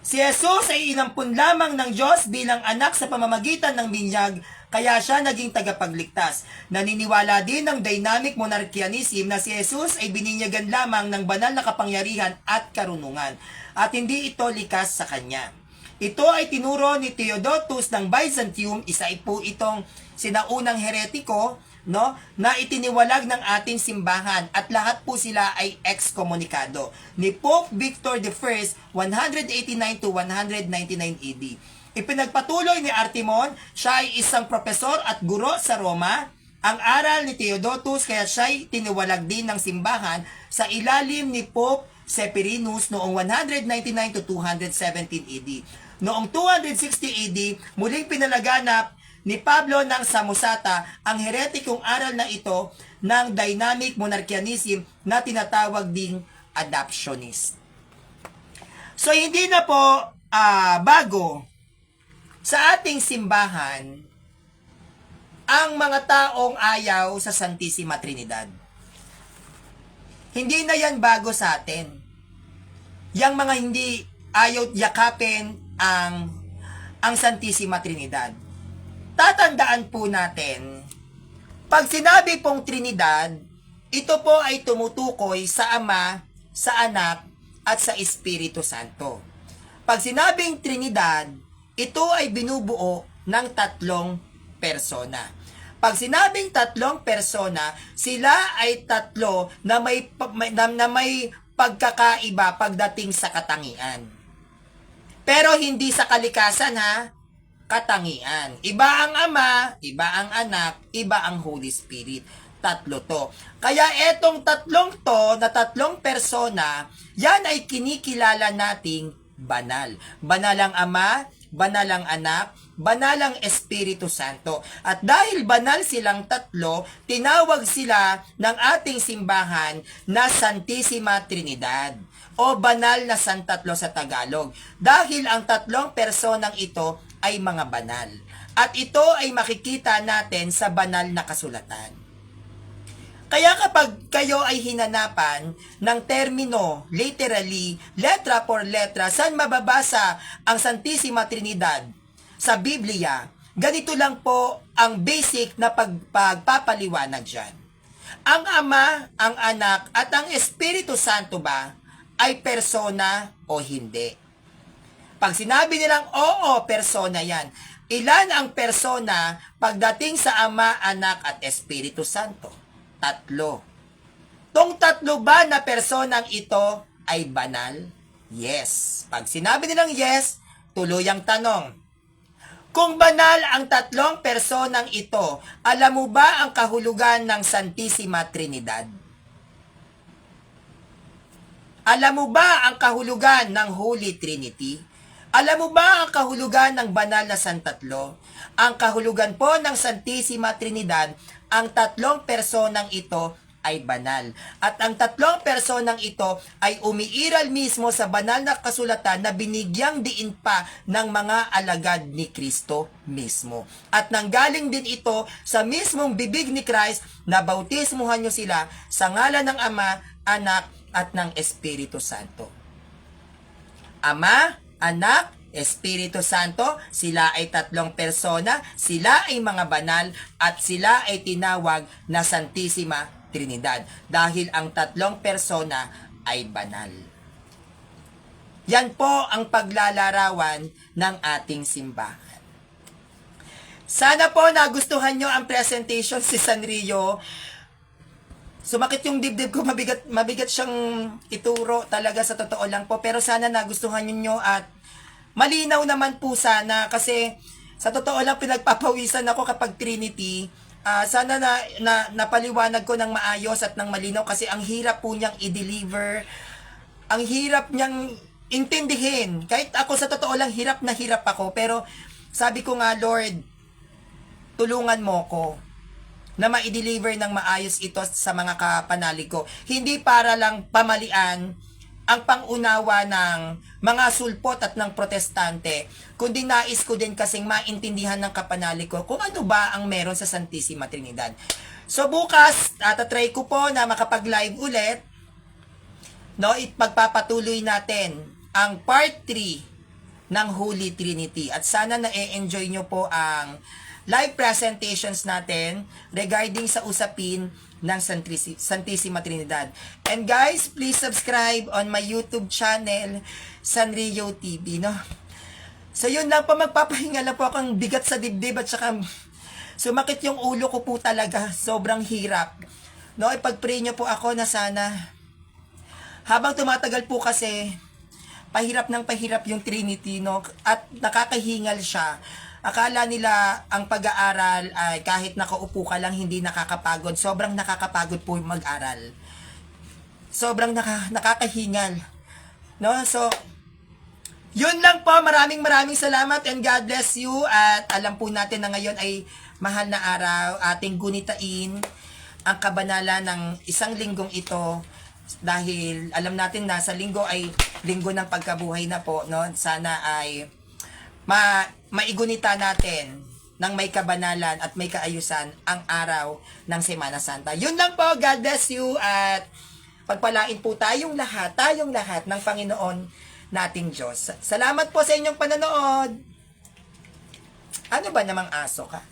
Si Jesus ay inampun lamang ng Diyos bilang anak sa pamamagitan ng binyag, kaya siya naging tagapagligtas. Naniniwala din ng dynamic monarchianism na si Jesus ay bininyagan lamang ng banal na kapangyarihan at karunungan, at hindi ito likas sa kanya. Ito ay tinuro ni Theodotus ng Byzantium, isa po itong sinaunang heretiko, na itiniwalag ng ating simbahan, at lahat po sila ay excommunicado ni Pope Victor I, 189 to 199 AD. Ipinagpatuloy ni Artimon, siya ay isang profesor at guro sa Roma, ang aral ni Theodotus, kaya siya ay tiniwalag din ng simbahan sa ilalim ni Pope Sepperinus noong 199 to 217 AD. Noong 260 AD, muling pinalaganap ni Pablo ng Samosata ang heretikong aral na ito ng dynamic monarchianism na tinatawag ding adoptionist. So hindi na po bago sa ating simbahan ang mga taong ayaw sa Santissima Trinidad. Hindi na yan bago sa atin. Yang mga hindi ayaw yakapin ang Santissima Trinidad. Tatandaan po natin, pag sinabi pong Trinidad, ito po ay tumutukoy sa Ama, sa Anak, at sa Espiritu Santo. Pag sinabing Trinidad, ito ay binubuo ng tatlong persona. Pag sinabing tatlong persona, sila ay tatlo na may pagkakaiba pagdating sa katangian. Pero hindi sa kalikasan katangian. Iba ang Ama, iba ang Anak, iba ang Holy Spirit. Tatlo to. Kaya etong tatlong to na tatlong persona, yan ay kinikilala nating banal. Banal ang Ama, banal ang Anak, banal ang Espiritu Santo. At dahil banal silang tatlo, tinawag sila ng ating simbahan na Santissima Trinidad o banal na santatlo sa Tagalog. Dahil ang tatlong personang ito ay mga banal. At ito ay makikita natin sa banal na kasulatan. Kaya kapag kayo ay hinanapan ng termino, literally, letra por letra, saan mababasa ang Santissima Trinidad sa Biblia, Ganito lang po ang basic na pagpapaliwanag dyan. Ang Ama, ang Anak, at ang Espiritu Santo ba ay persona o hindi? Pag sinabi nilang oo, persona yan. Ilan ang persona pagdating sa Ama, Anak, at Espiritu Santo? 3. Tong 3 ba na personang ito ay banal? Yes. Pag sinabi nilang yes, tuloy ang tanong. Kung banal ang 3 personang ito, alam mo ba ang kahulugan ng Santissima Trinidad? Alam mo ba ang kahulugan ng Holy Trinity? Alam mo ba ang kahulugan ng banal na Santatlo? Ang kahulugan po ng Santissima Trinidad, ang 3 personang ito ay banal. At ang 3 personang ito ay umiiral mismo sa banal na kasulatan na binigyang diin pa ng mga alagad ni Kristo mismo. At nanggaling din ito sa mismong bibig ni Christ na bautismuhan nyo sila sa ngalan ng Ama, Anak, at ng Espiritu Santo. Ama, Anak, Espiritu Santo, sila ay 3 persona, sila ay mga banal, at sila ay tinawag na Santissima Trinidad dahil ang 3 persona ay banal. Yan po ang paglalarawan ng ating simbahan. Sana po nagustuhan nyo ang presentation si Sanrio. Sumakit yung dibdib ko, mabigat siyang ituro talaga sa totoo lang po. Pero sana nagustuhan nyo at malinaw naman po sana kasi sa totoo lang pinagpapawisan ako kapag Trinity. Sana napaliwanag ko ng maayos at ng malinaw kasi ang hirap po niyang i-deliver. Ang hirap niyang intindihin. Kahit ako sa totoo lang hirap na hirap ako. Pero sabi ko nga, Lord, tulungan mo ko na ma-deliver ng maayos ito sa mga kapanalig ko. Hindi para lang pamalian ang pangunawa ng mga sulpot at ng protestante, kundi nais ko din kasing maintindihan ng kapanalig ko kung ano ba ang meron sa Santissima Trinidad. So bukas, tatry ko po na makapag-live ulit, no, ipagpapatuloy natin ang part 3 ng Holy Trinity. At sana na-enjoy nyo po ang live presentations natin regarding sa usapin ng Santissima Trinidad. And guys, please subscribe on my YouTube channel, Sanrio TV, no? So yun lang po, magpapahinga lang po akong bigat sa dibdib at saka sumakit yung ulo ko po talaga. Sobrang hirap. No, ipag-pray nyo po ako na sana habang tumatagal po kasi pahirap ng pahirap yung Trinity, no? At nakakahingal siya. Akala nila ang pag-aaral ay kahit nakaupo ka lang hindi nakakapagod. Sobrang nakakapagod po yung mag-aral. Sobrang nakakahingal. No? So, yun lang po. Maraming salamat and God bless you. At alam po natin na ngayon ay mahal na araw. Ating gunitain ang kabanalan ng isang linggong ito. Dahil alam natin na sa linggo ay linggo ng pagkabuhay na po. No? Sana ay maigunita natin ng may kabanalan at may kaayusan ang araw ng Semana Santa. Yun lang po. God bless you at pagpalain po tayong lahat ng Panginoon nating Diyos. Salamat po sa inyong panonood. Ano ba namang aso ka?